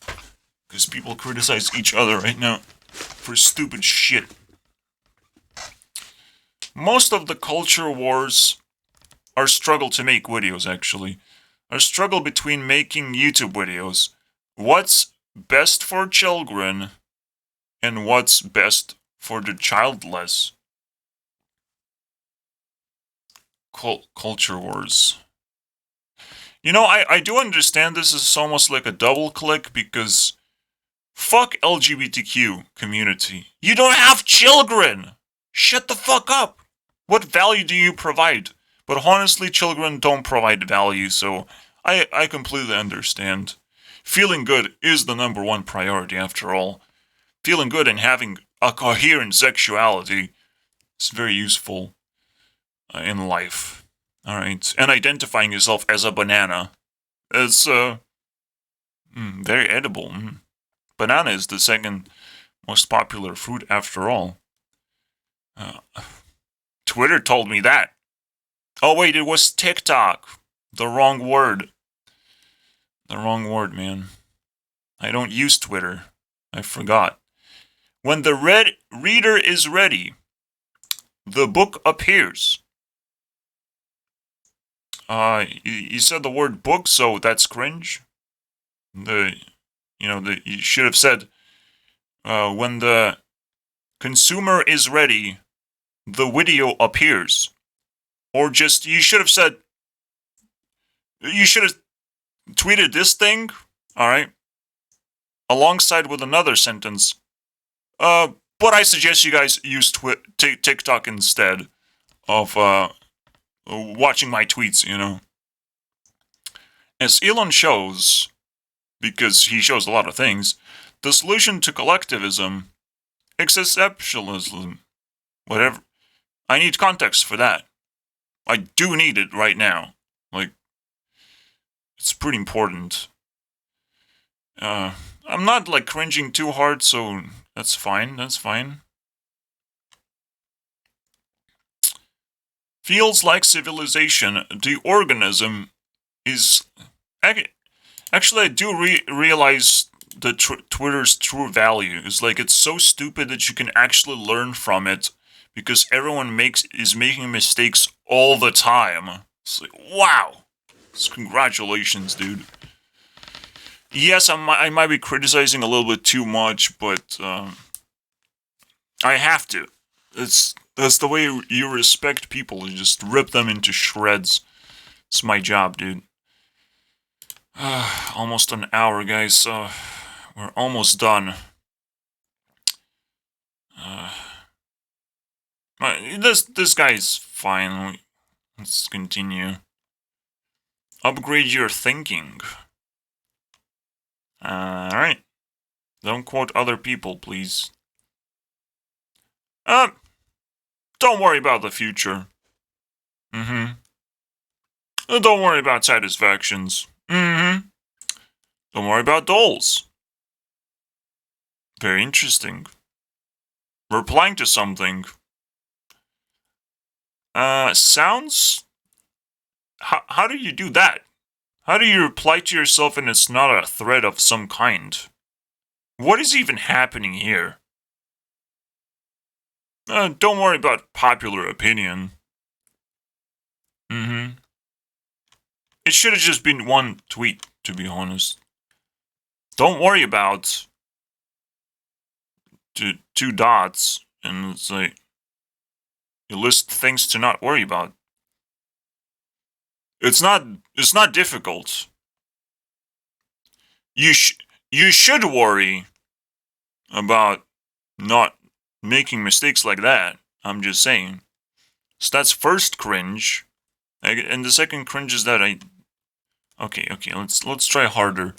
Speaker 1: because people criticize each other right now for stupid shit. Most of the culture wars are struggle to make videos, actually. Are struggle between making YouTube videos. What's best for children and what's best for the childless. Culture wars. You know, I do understand this is almost like a double click, because fuck LGBTQ community. You don't have children! Shut the fuck up! What value do you provide? But honestly, children don't provide value, so I completely understand. Feeling good is the number one priority, after all. Feeling good and having a coherent sexuality is very useful in life. Alright, and identifying yourself as a banana is very edible. Banana is the second most popular fruit, after all. Twitter told me that. Oh wait, it was TikTok. The wrong word. The wrong word, man. I don't use Twitter. I forgot. When the reader is ready, the book appears. You said the word book, so that's cringe. You should have said, when the consumer is ready, the video appears. Or just, you should have said, you should have tweeted this thing, alright, alongside with another sentence. But I suggest you guys use TikTok instead of, watching my tweets, you know. As Elon shows, because he shows a lot of things, the solution to collectivism, exceptionalism, whatever. I need context for that. I do need it right now. Like, it's pretty important. I'm not, like, cringing too hard, so that's fine, that's fine. Feels like civilization, the organism is... Actually, I do realize the Twitter's true value. It's like, it's so stupid that you can actually learn from it, because everyone is making mistakes all the time. It's like, wow! Congratulations, dude. Yes, I might be criticizing a little bit too much, but I have to. That's the way you respect people. You just rip them into shreds. It's my job, dude. Almost an hour, guys, so we're almost done. This guy's fine. Let's continue. Upgrade your thinking. Alright. Don't quote other people, please. Don't worry about the future. Don't worry about satisfactions. Don't worry about dolls. Very interesting. Replying to something. Sounds? How do you do that? How do you reply to yourself and it's not a thread of some kind? What is even happening here? Don't worry about popular opinion. It should have just been one tweet, to be honest. Don't worry about two dots, and it's like, you list things to not worry about. It's not It's not difficult. You should worry about not making mistakes like that. I'm just saying. So that's first cringe. And the second cringe is that Okay, let's try harder.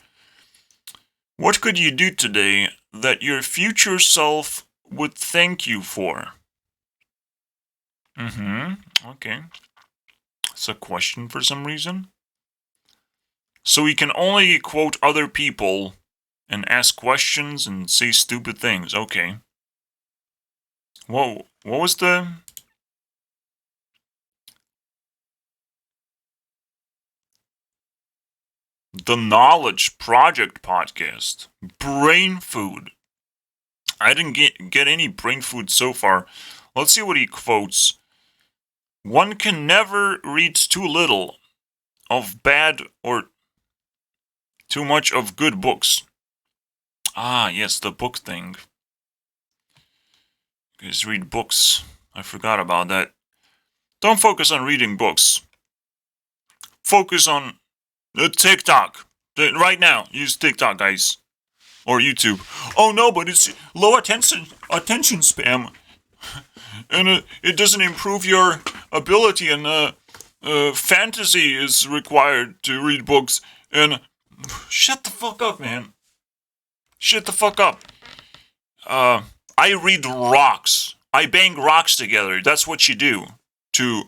Speaker 1: What could you do today that your future self would thank you for? Okay. It's a question for some reason. So we can only quote other people and ask questions and say stupid things. Okay. Whoa, what was the... The Knowledge Project podcast. Brain food. I didn't get any brain food so far. Let's see what he quotes. One can never read too little of bad or too much of good books. Ah, yes, the book thing. Guys, read books. I forgot about that. Don't focus on reading books. Focus on TikTok. Right now, use TikTok, guys. Or YouTube. Oh no, but it's low attention spam. And it doesn't improve your ability, and fantasy is required to read books. And shut the fuck up, man. Shut the fuck up. I read rocks. I bang rocks together. That's what you do to,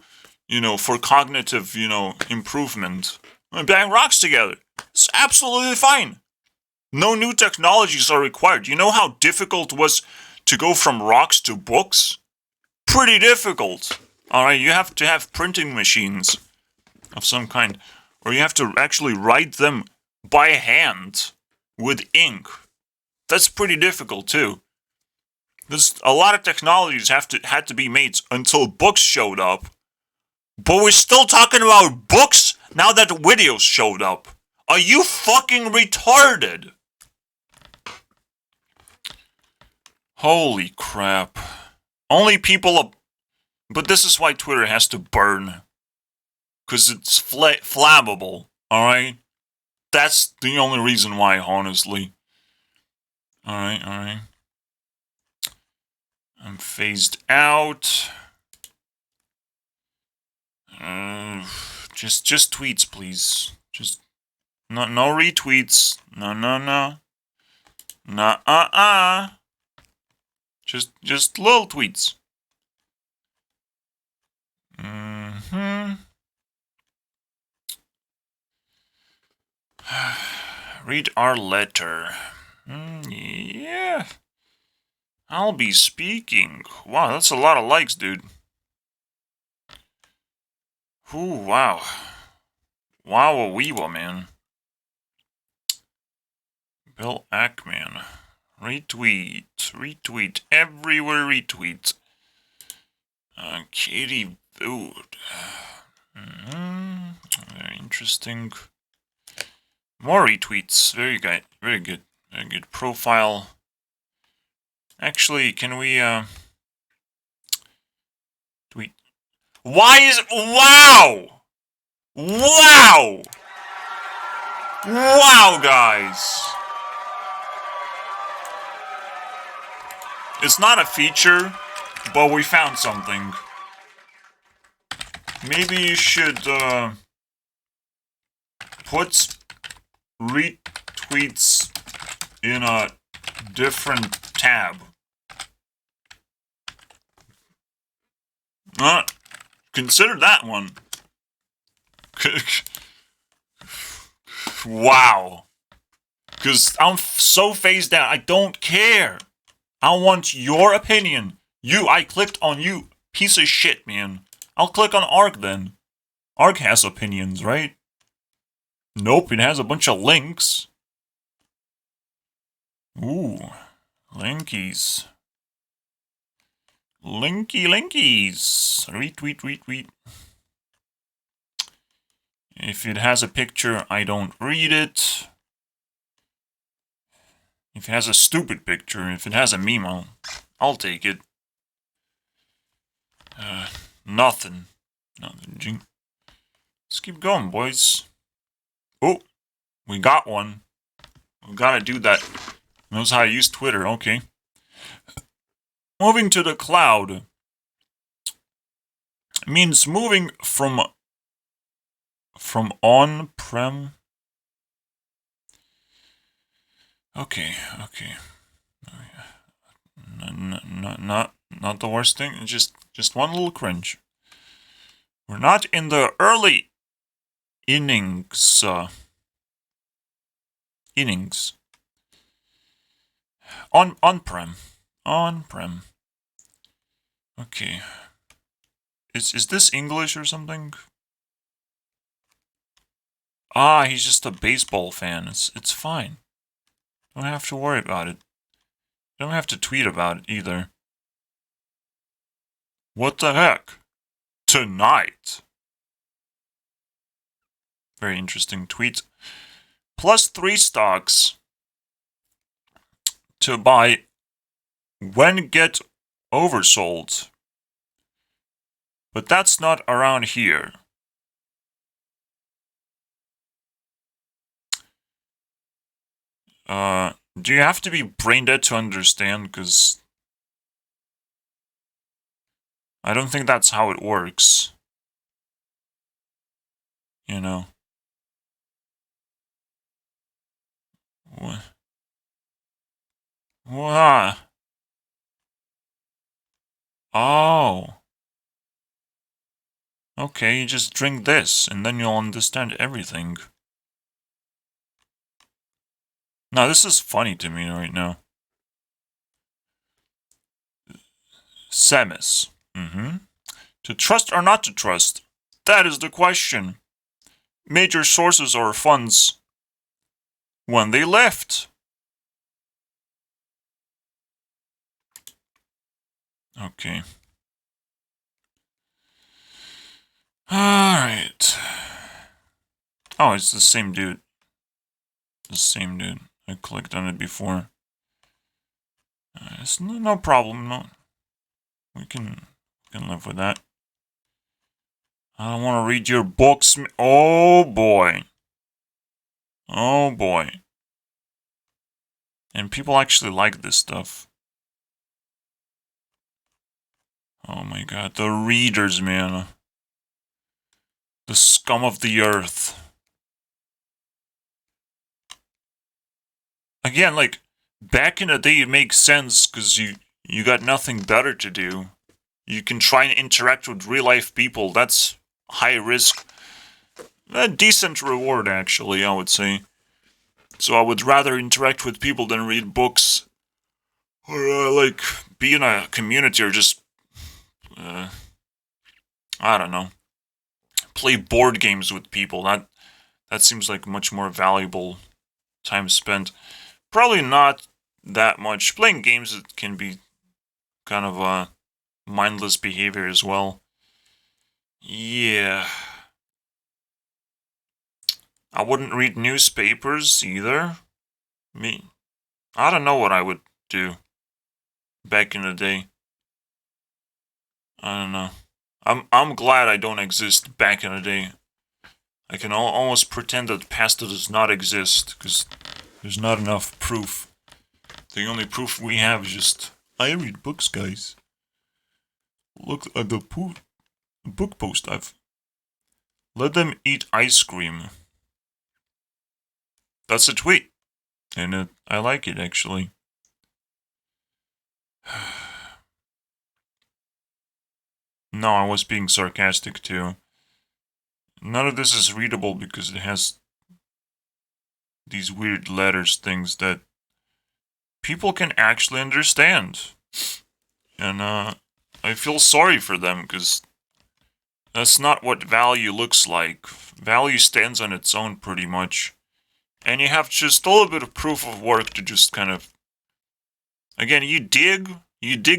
Speaker 1: for cognitive, improvement. I bang rocks together. It's absolutely fine. No new technologies are required. You know how difficult it was to go from rocks to books? Pretty difficult. Alright, you have to have printing machines of some kind. Or you have to actually write them by hand with ink. That's pretty difficult too. There's a lot of technologies had to be made until books showed up. But we're still talking about books now that videos showed up. Are you fucking retarded? Holy crap. Only people... But this is why Twitter has to burn. Because it's flammable, alright? That's the only reason why, honestly. Alright. I'm phased out. Just tweets, please. Just... No retweets. No. Just little tweets. Read our letter. Yeah. I'll be speaking. Wow, that's a lot of likes, dude. Ooh, wow. Wow-a-weewa, man. Bill Ackman. Retweet. Everywhere retweet. Katie Wood. Very interesting. More retweets. Very good. Very good profile. Actually, can we, tweet? Why is it? Wow! Wow, guys! It's not a feature, but we found something. Maybe you should, put retweets in a different tab. Consider that one. Wow. Because I'm so phased out. I don't care. I want your opinion. I clicked on you. Piece of shit, man. I'll click on Ark then. Ark has opinions, right? Nope, it has a bunch of links. Ooh. Linkies. Linkies. Retweet. If it has a picture, I don't read it. If it has a stupid picture, if it has a meme, I'll take it. Nothing. Let's keep going, boys. Oh, we got one. We gotta do that. Knows how to use Twitter, okay. Moving to the cloud means moving from on-prem. Okay. Not the worst thing. Just one little cringe. We're not in the early innings. On-prem. Okay. Is this English or something? Ah, he's just a baseball fan. It's fine. Don't have to worry about it. Don't have to tweet about it either. What the heck? Tonight. Very interesting tweet. +3 stocks to buy when get oversold. But that's not around here. Do you have to be brain dead to understand? Because I don't think that's how it works. You know. What? Oh. Okay, you just drink this, and then you'll understand everything. Now, this is funny to me right now. Samus. To trust or not to trust? That is the question. Major sources or funds when they left. Okay. Alright. Oh, it's the same dude. The same dude. I clicked on it before. It's no problem. No, we can live with that. I don't want to read your books. Oh boy. Oh boy. And people actually like this stuff. Oh my god, the readers, man. The scum of the earth. Again, like, back in the day it makes sense because you got nothing better to do. You can try and interact with real-life people. That's high risk. A decent reward, actually, I would say. So I would rather interact with people than read books. Or, like, be in a community or just... I don't know. Play board games with people. That seems like much more valuable time spent. Probably not that much. Playing games it can be kind of a mindless behavior as well. Yeah. I wouldn't read newspapers either. I don't know what I would do back in the day. I don't know. I'm glad I don't exist back in the day. I can almost pretend that pasta does not exist, because there's not enough proof. The only proof we have is just, I read books, guys. Look at the book post I've... Let them eat ice cream. That's a tweet. And I like it, actually. No, I was being sarcastic too. None of this is readable because it has these weird letters things that people can actually understand. And I feel sorry for them because that's not what value looks like. Value stands on its own pretty much. And you have just a little bit of proof of work to just kind of... Again, you dig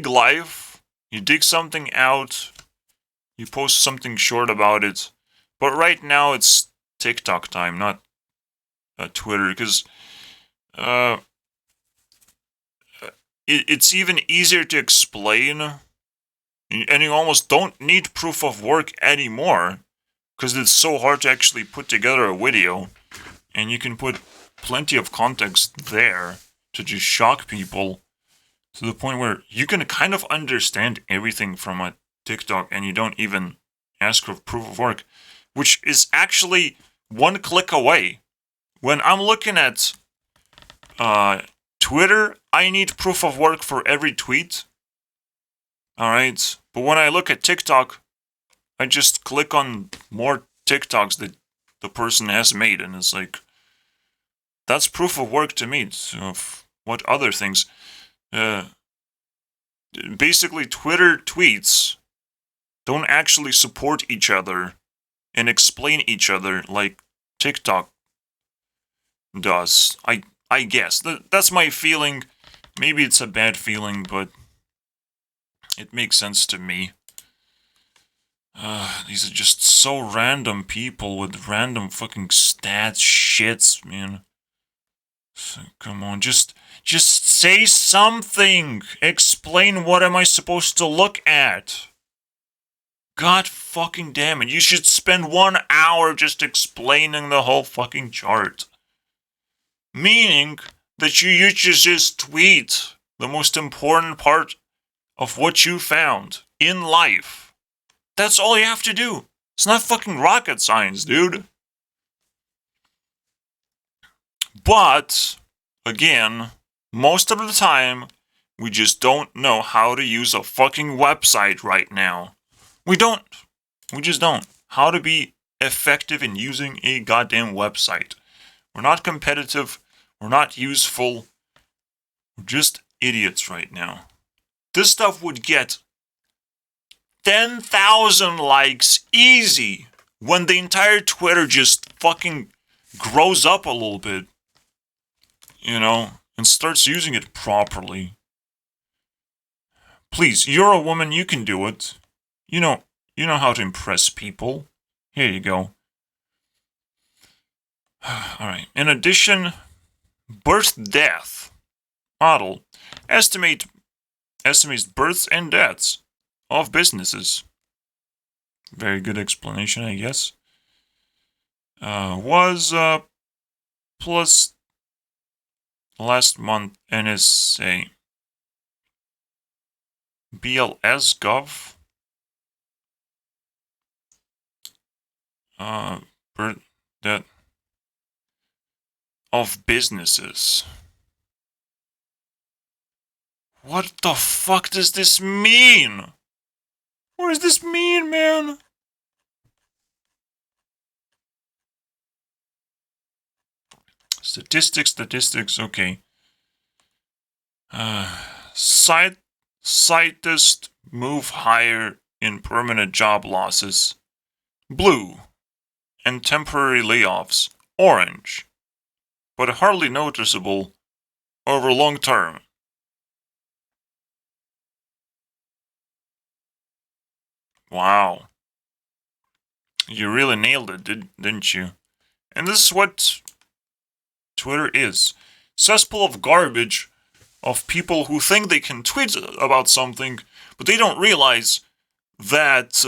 Speaker 1: life, you dig something out, you post something short about it. But right now it's TikTok time, not Twitter, because it's even easier to explain, and you almost don't need proof of work anymore, because it's so hard to actually put together a video. and you can put plenty of context there to just shock people to the point where you can kind of understand everything from a TikTok and you don't even ask for proof of work, which is actually one click away. When I'm looking at Twitter, I need proof of work for every tweet. Alright? But when I look at TikTok, I just click on more TikToks that the person has made, and it's like, that's proof of work to me. So what other things? Basically, Twitter tweets don't actually support each other and explain each other like TikTok does. I guess. That's my feeling. Maybe it's a bad feeling, but it makes sense to me. These are just so random people with random fucking stats shits, man. So, come on, just say something. Explain what am I supposed to look at. God fucking damn it. You should spend 1 hour just explaining the whole fucking chart. Meaning that you just tweet the most important part of what you found in life. That's all you have to do. It's not fucking rocket science, dude. But, again, most of the time, we just don't know how to use a fucking website right now. We don't. We just don't. How to be effective in using a goddamn website. We're not competitive. We're not useful. We're just idiots right now. This stuff would get 10,000 likes easy when the entire Twitter just fucking grows up a little bit, you know, and starts using it properly. Please, you're a woman, you can do it. You know how to impress people. Here you go. Alright, in addition, birth-death model estimates births and deaths of businesses. Very good explanation, I guess. Was plus last month NSA BLS Gov birth death of businesses. What the fuck does this mean? What does this mean, man? Statistics, okay. Scientists move higher in permanent job losses. Blue. And temporary layoffs. Orange. But hardly noticeable over long term. Wow. You really nailed it, didn't you? And this is what Twitter is. Cesspool of garbage of people who think they can tweet about something, but they don't realize that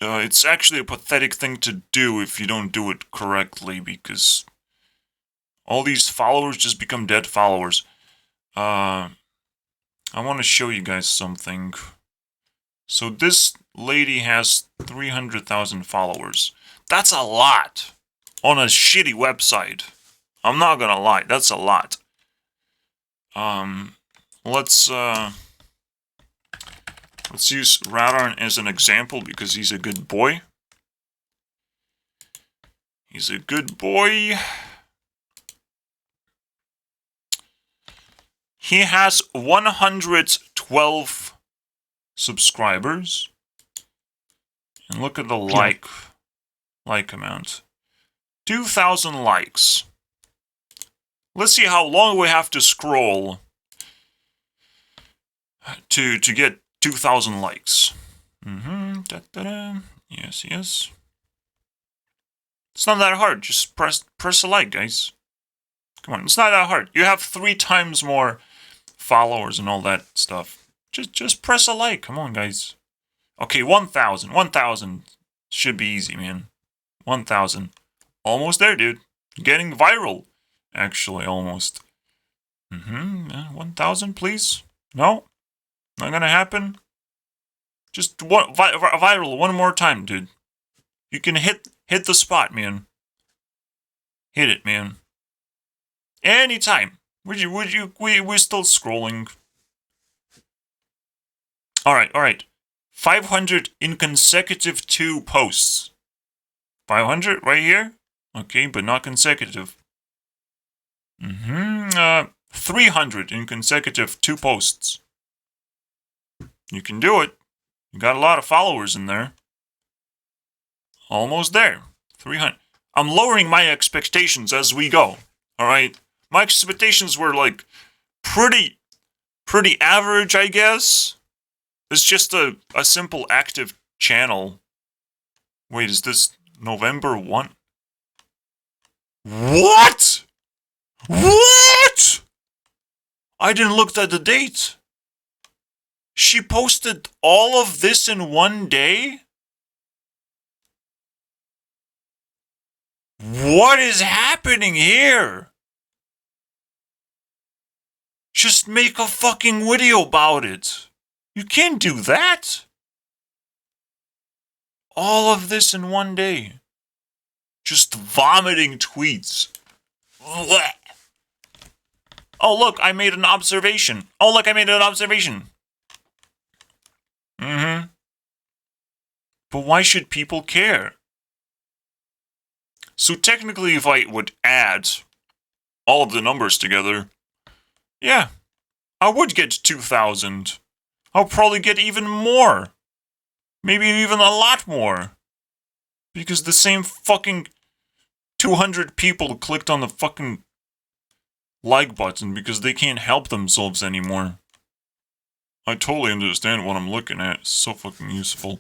Speaker 1: it's actually a pathetic thing to do if you don't do it correctly, because all these followers just become dead followers. I want to show you guys something. So this lady has 300,000 followers. That's a lot on a shitty website. I'm not gonna lie, that's a lot. Let's use Radar as an example because he's a good boy. He's a good boy. He has 112 subscribers. And look at the like amount. 2,000 likes. Let's see how long we have to scroll to get 2,000 likes. Yes. It's not that hard. Just press a like, guys. Come on, it's not that hard. You have 3 times more followers and all that stuff. Just press a like. Come on, guys. Okay, 1,000. 1,000 should be easy, man. 1,000. Almost there, dude. Getting viral. Actually, almost. 1,000, please? No? Not gonna happen? Just viral one more time, dude. You can hit the spot, man. Hit it, man. Anytime. We're still scrolling. Alright. 500 in consecutive 2 posts. 500 right here? Okay, but not consecutive. 300 in consecutive 2 posts. You can do it. You got a lot of followers in there. Almost there. 300. I'm lowering my expectations as we go. Alright? My expectations were like pretty average, I guess. It's just a simple active channel. Wait, is this November 1? What? What? I didn't look at the date. She posted all of this in one day? What is happening here? Just make a fucking video about it. You can't do that. All of this in one day. Just vomiting tweets. Blech. Oh, look, I made an observation. But why should people care? So technically, if I would add all of the numbers together, yeah, I would get 2,000. I'll probably get even more. Maybe even a lot more. Because the same fucking 200 people clicked on the fucking like button because they can't help themselves anymore. I totally understand what I'm looking at. It's so fucking useful.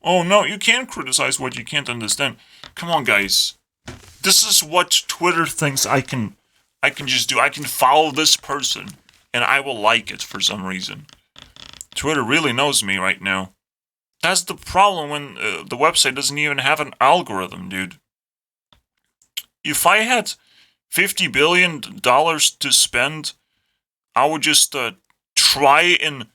Speaker 1: Oh no, you can't criticize what you can't understand. Come on, guys. This is what Twitter thinks I can just do. I can follow this person, and I will like it for some reason. Twitter really knows me right now. That's the problem when the website doesn't even have an algorithm, dude. If I had $50 billion to spend, I would just try and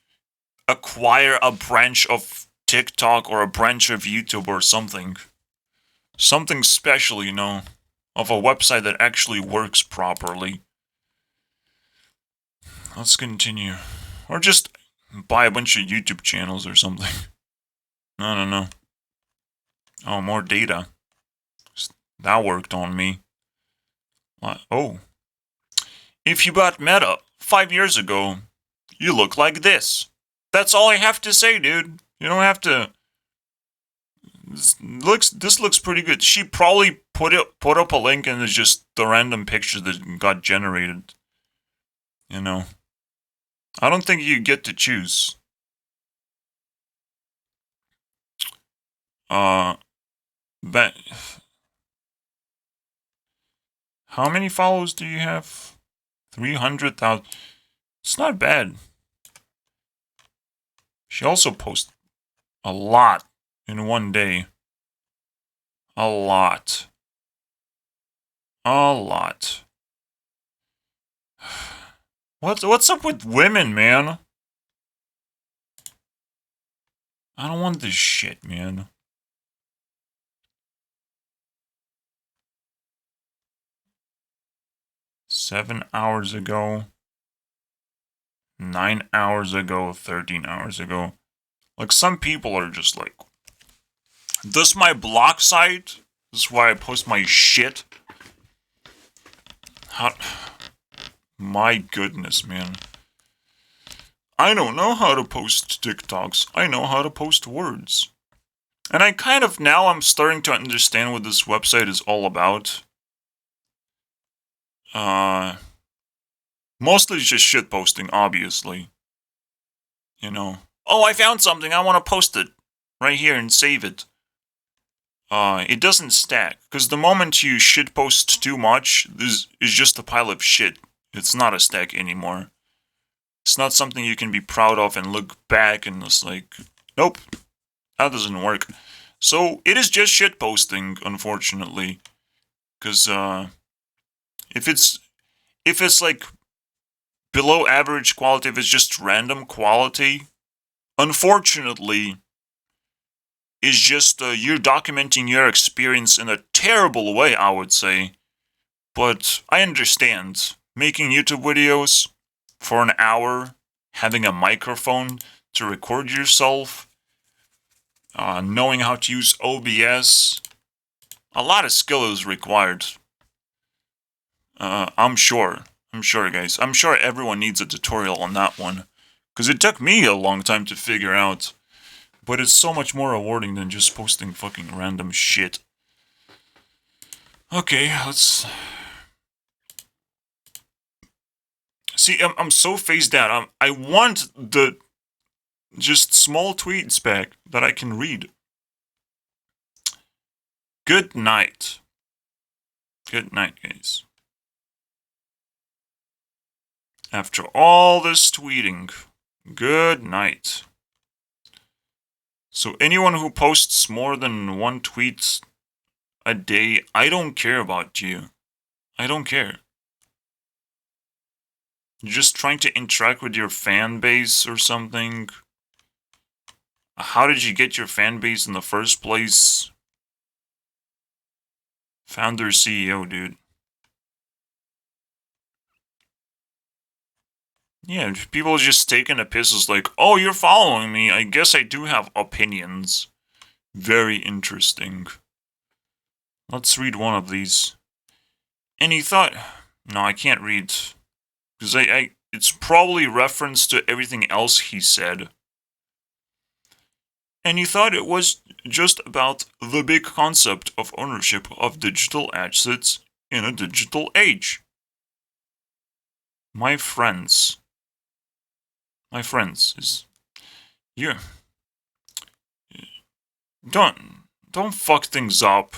Speaker 1: acquire a branch of TikTok or a branch of YouTube or something. Something special, you know, of a website that actually works properly. Let's continue. Or just buy a bunch of YouTube channels or something. I don't know. Oh, more data. That worked on me. What? Oh. If you bought Meta 5 years ago, you look like this. That's all I have to say, dude. You don't have to... This looks pretty good. She probably put up a link and it's just the random picture that got generated. You know. I don't think you get to choose. But how many follows do you have? 300,000. It's not bad. She also posts a lot in one day. A lot. What's up with women, man? I don't want this shit, man. $7 hours ago. 9 hours ago. 13 hours ago. Like, some people are just like, this is my block site? This is why I post my shit? My goodness, man. I don't know how to post TikToks. I know how to post words. And I'm starting to understand what this website is all about. Mostly just shit posting, obviously. You know. Oh, I found something, I want to post it. Right here and save it. It doesn't stack. Because the moment you shit post too much, this is just a pile of shit. It's not a stack anymore. It's not something you can be proud of and look back and it's like, nope, that doesn't work. So it is just shitposting, unfortunately. Because if it's like below average quality, if it's just random quality, unfortunately, is just you're documenting your experience in a terrible way, I would say. But I understand making YouTube videos for an hour, having a microphone to record yourself, knowing how to use OBS. A lot of skill is required. I'm sure, guys. I'm sure everyone needs a tutorial on that one. Because it took me a long time to figure out. But it's so much more rewarding than just posting fucking random shit. Okay, let's... See, I'm so phased out. I want the just small tweets back that I can read. Good night. Good night, guys. After all this tweeting, good night. So anyone who posts more than one tweet a day, I don't care about you. I don't care. You're just trying to interact with your fan base or something. How did you get your fan base in the first place? Founder CEO, dude. Yeah, people just taking a piss is like, oh, you're following me. I guess I do have opinions. Very interesting. Let's read one of these. Any thought? No, I can't read. Because it's probably reference to everything else he said. And he thought it was just about the big concept of ownership of digital assets in a digital age. My friends, is you don't fuck things up.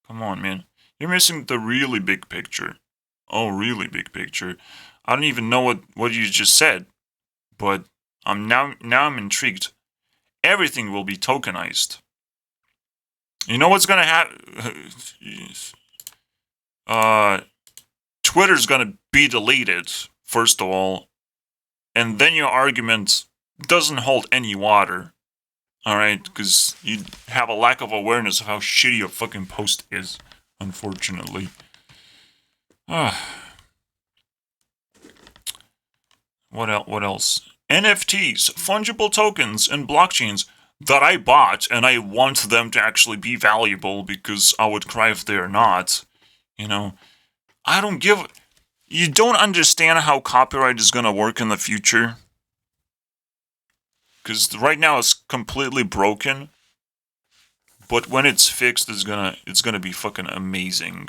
Speaker 1: Come on, man. You're missing the really big picture. Oh, really big picture. I don't even know what you just said, but now I'm intrigued. Everything will be tokenized. You know what's gonna happen? Twitter's gonna be deleted, first of all, and then your argument doesn't hold any water. Alright, because you have a lack of awareness of how shitty your fucking post is, unfortunately. What else? NFTs, fungible tokens, and blockchains that I bought, and I want them to actually be valuable because I would cry if they're not. You know, I don't give... You don't understand how copyright is gonna work in the future? Because right now it's completely broken. But when it's fixed, it's gonna be fucking amazing.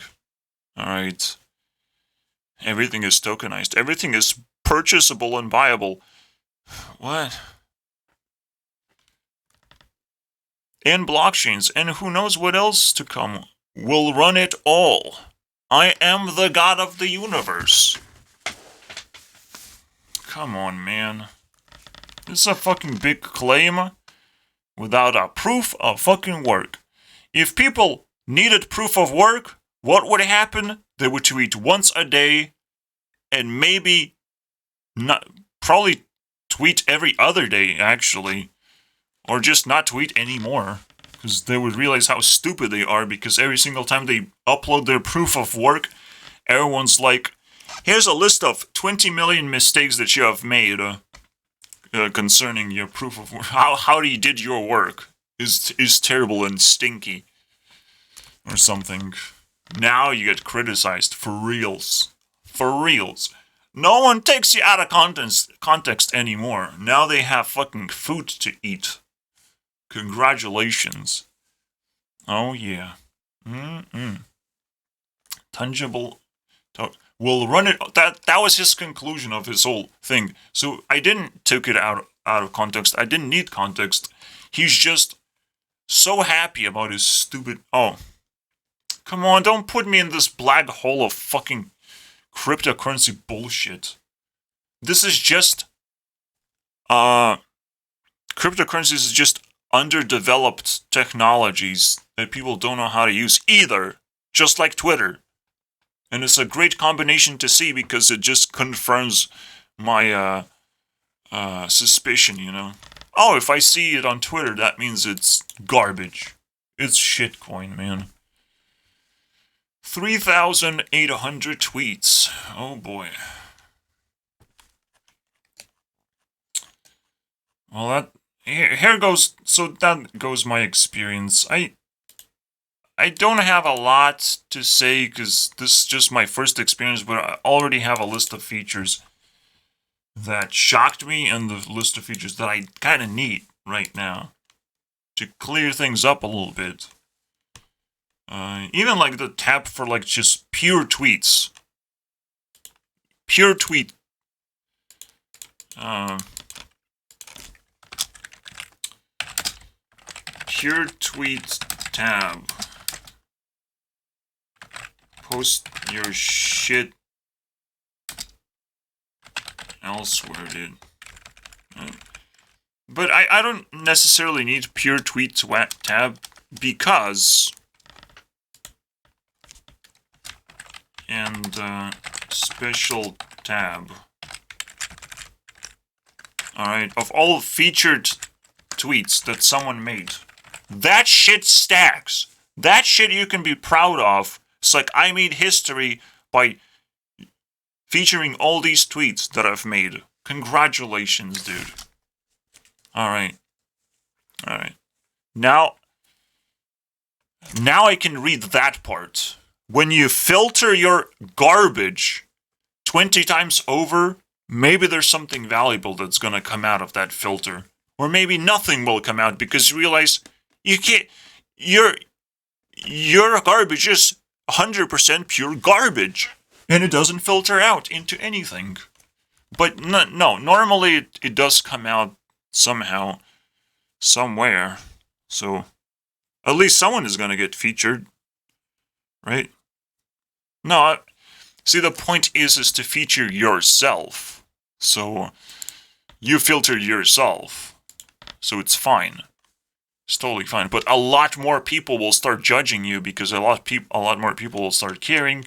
Speaker 1: Alright? Everything is tokenized. Everything is purchasable and buyable. What? And blockchains, and who knows what else to come. Will run it all. I am the god of the universe. Come on, man. This is a fucking big claim without a proof of fucking work. If people needed proof of work, what would happen? They would tweet once a day and maybe probably tweet every other day, actually. Or just not tweet anymore. Because they would realize how stupid they are, because every single time they upload their proof of work, everyone's like, here's a list of 20 million mistakes that you have made concerning your proof of work. How you did your work is terrible and stinky. Or something. Now you get criticized for reals. For reals. No one takes you out of context anymore. Now they have fucking food to eat. Congratulations. Oh yeah. Tangible. We'll run it. That was his conclusion of his whole thing. So I didn't take it out of context. I didn't need context. He's just so happy about his stupid... Oh. Come on, don't put me in this black hole of fucking cryptocurrency bullshit. This is just... Cryptocurrency is just underdeveloped technologies that people don't know how to use either, just like Twitter. And it's a great combination to see because it just confirms my suspicion, you know. Oh, if I see it on Twitter, that means it's garbage. It's shitcoin, man. 3,800 tweets. Oh boy. Well, here goes. So that goes my experience. I don't have a lot to say because this is just my first experience, but I already have a list of features that shocked me and the list of features that I kind of need right now to clear things up a little bit. Even like the tab for like just pure tweets. Pure tweet. Pure tweet tab. Post your shit elsewhere, dude. But I don't necessarily need pure tweet tab because and special tab. Alright, of all featured tweets that someone made. That shit stacks. That shit you can be proud of. It's like I made history by featuring all these tweets that I've made. Congratulations, dude. Alright. Alright. Now I can read that part. When you filter your garbage 20 times over, maybe there's something valuable that's gonna come out of that filter. Or maybe nothing will come out because you realize you can't... Your garbage is 100% pure garbage. And it doesn't filter out into anything. But no, normally it does come out somehow, somewhere. So, at least someone is gonna get featured. Right? No, see, the point is to feature yourself. So, you filter yourself. So it's fine. It's totally fine. But a lot more people will start judging you because a lot more people will start caring.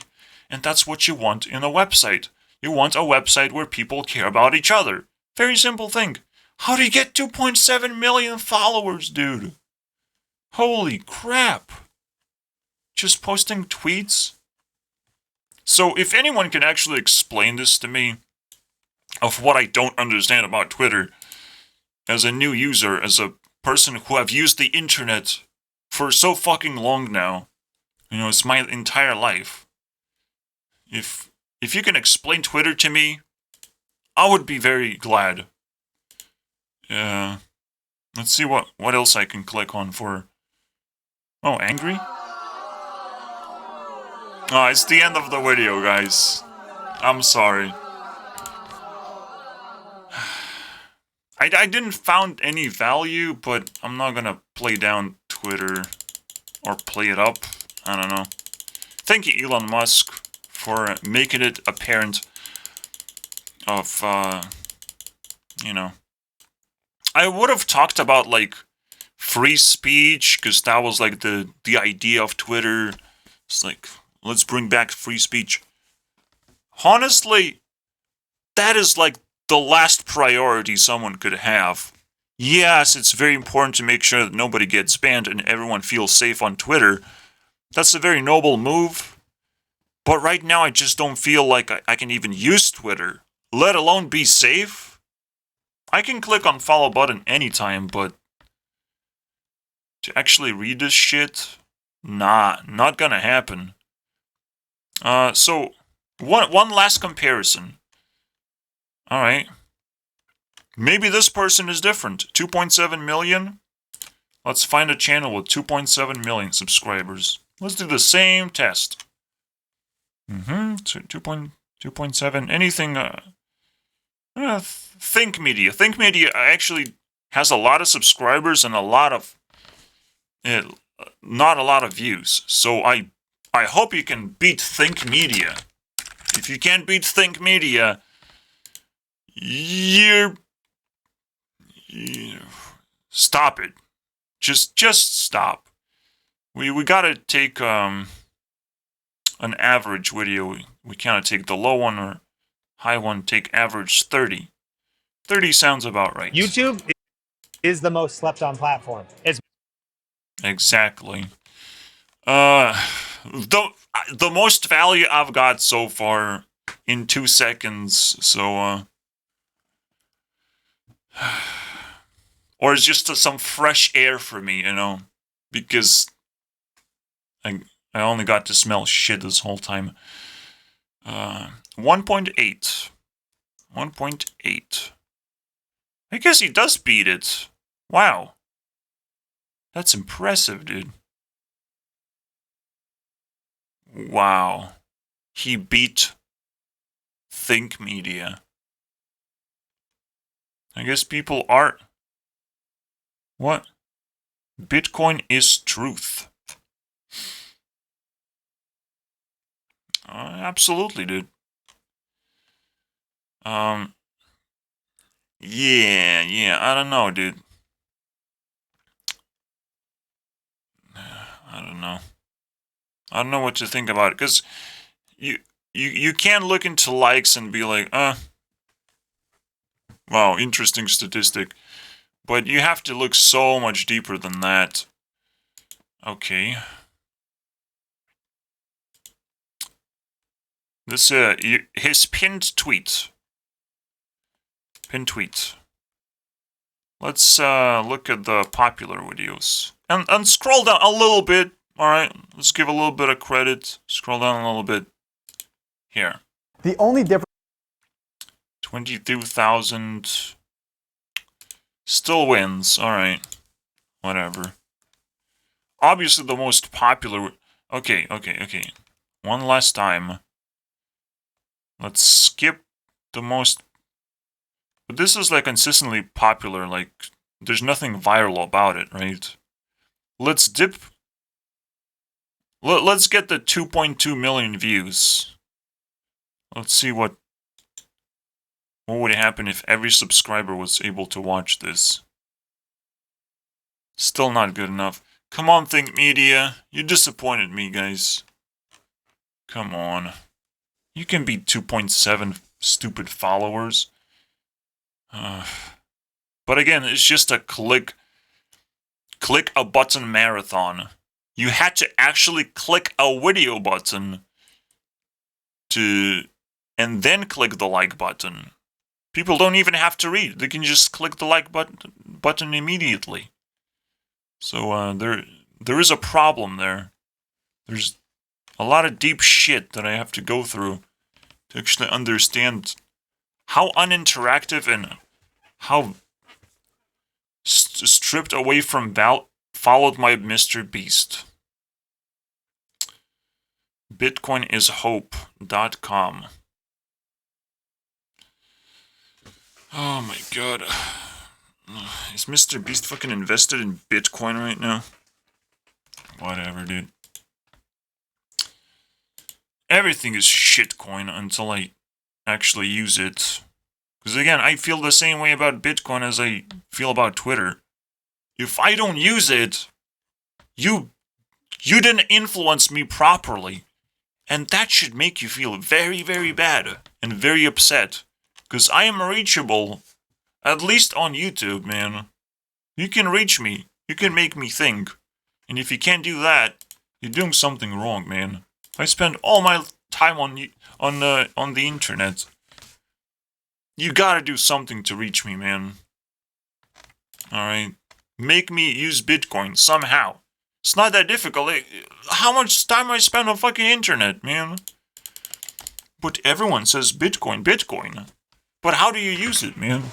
Speaker 1: And that's what you want in a website. You want a website where people care about each other. Very simple thing. How do you get 2.7 million followers, dude? Holy crap. Just posting tweets? So if anyone can actually explain this to me, of what I don't understand about Twitter, as a new user, as a person who have used the internet for so fucking long now, you know, it's my entire life. If you can explain Twitter to me, I would be very glad. Let's see what else I can click on for. Oh, angry? Oh, it's the end of the video, guys. I'm sorry. I didn't found any value, but I'm not gonna play down Twitter or play it up. I don't know. Thank you, Elon Musk, for making it apparent of, you know. I would have talked about, like, free speech, because that was, like, the idea of Twitter. It's like, let's bring back free speech. Honestly, that is, like, the last priority someone could have. Yes, it's very important to make sure that nobody gets banned and everyone feels safe on Twitter. That's a very noble move. But right now, I just don't feel like I can even use Twitter, let alone be safe. I can click on follow button anytime, but to actually read this shit, nah, not gonna happen. So, one last comparison. Alright. Maybe this person is different. 2.7 million? Let's find a channel with 2.7 million subscribers. Let's do the same test. 2.7. Anything, Think Media. Think Media actually has a lot of subscribers and a lot of... not a lot of views. So I hope you can beat Think Media. If you can't beat Think Media... Stop it. Just stop. We gotta take an average video. We cannot take the low one or high one. Take average 30. 30 sounds about right.
Speaker 2: YouTube is the most slept on platform. It's
Speaker 1: exactly. The most value I've got so far in 2 seconds. So or it's just some fresh air for me, you know, because I only got to smell shit this whole time. 1.8. 1.8. I guess he does beat it. Wow. That's impressive, dude. Wow. He beat Think Media. I guess people are... What? Bitcoin is truth. Absolutely, dude. Yeah, I don't know, dude. I don't know. I don't know what to think about it, because you can't look into likes and be like, wow, interesting statistic. But you have to look so much deeper than that. Okay. This, his pinned tweet. Pinned tweet. Let's, look at the popular videos. And scroll down a little bit. Alright, let's give a little bit of credit. Scroll down a little bit. Here.
Speaker 2: the only difference.
Speaker 1: 22,000. Still wins. Alright. Whatever. Obviously the most popular... Okay. One last time. Let's skip the most... But this is like consistently popular, like, there's nothing viral about it, right? Let's dip... Let's get the 2.2 million views. Let's see what would happen if every subscriber was able to watch this. Still not good enough. Come on, Think Media. You disappointed me, guys. Come on. You can be 2.7 stupid followers. But again, it's just a click a button marathon. You had to actually click a video button and then click the like button. People don't even have to read. They can just click the like button immediately. So there is a problem there. There's a lot of deep shit that I have to go through to actually understand how uninteractive and how stripped away from followed my Mr. Beast. BitcoinIsHope.com. Oh my god. Is Mr. Beast fucking invested in Bitcoin right now? Whatever, dude. Everything is shitcoin until I actually use it. Because again, I feel the same way about Bitcoin as I feel about Twitter. If I don't use it, you didn't influence me properly. And that should make you feel very, very bad and very upset. Because I am reachable, at least on YouTube, man. You can reach me. You can make me think. And if you can't do that, you're doing something wrong, man. I spend all my time on the internet. You gotta do something to reach me, man. Alright? Make me use Bitcoin somehow. It's not that difficult. How much time I spend on fucking internet, man? But everyone says Bitcoin. But how do you use it, man?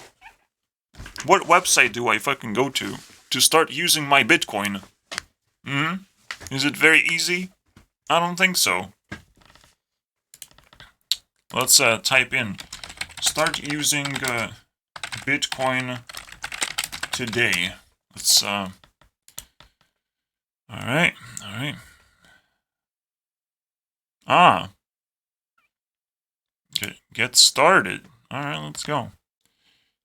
Speaker 1: What website do I fucking go to start using my Bitcoin? Is it very easy? I don't think so. Let's type in start using Bitcoin today. Let's Alright. Get started. Alright, let's go.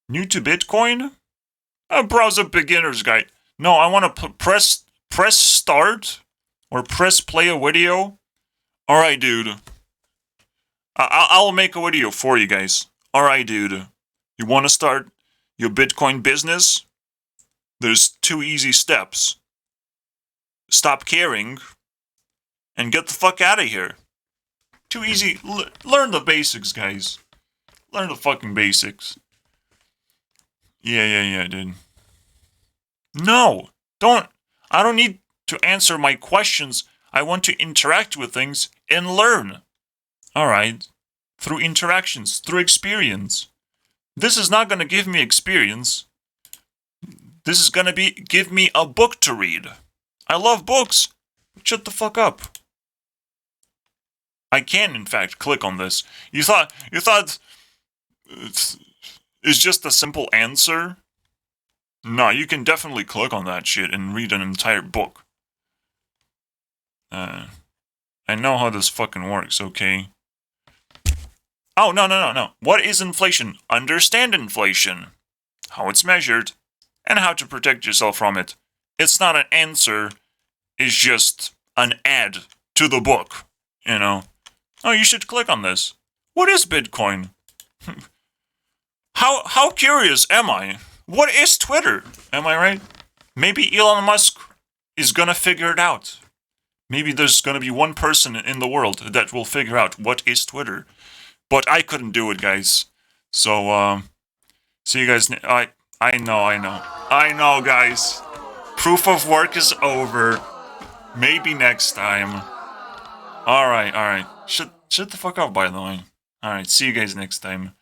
Speaker 1: New to Bitcoin? A browser beginner's guide. No, I want to press start or press play a video. All right, dude. I'll make a video for you guys. All right, dude. You want to start your Bitcoin business? There's 2 easy steps. Stop caring and get the fuck out of here. 2 easy. Learn the basics, guys. Learn the fucking basics. Yeah, dude. No, don't. I don't need to answer my questions. I want to interact with things and learn. Alright. Through interactions, through experience. This is not gonna give me experience. This is gonna give me a book to read. I love books. Shut the fuck up. I can, in fact, click on this. You thought it's just a simple answer? No, you can definitely click on that shit and read an entire book. I know how this fucking works, okay? Oh, no. What is inflation? Understand inflation. How it's measured, and how to protect yourself from it. It's not an answer, it's just an ad to the book, you know? Oh, you should click on this. What is Bitcoin? How curious am I? What is Twitter? Am I right? Maybe Elon Musk is gonna figure it out. Maybe there's gonna be one person in the world that will figure out what is Twitter. But I couldn't do it, guys. So, see you guys. I know, guys. Proof of work is over. Maybe next time. Alright. Shut the fuck up, by the way. Alright, see you guys next time.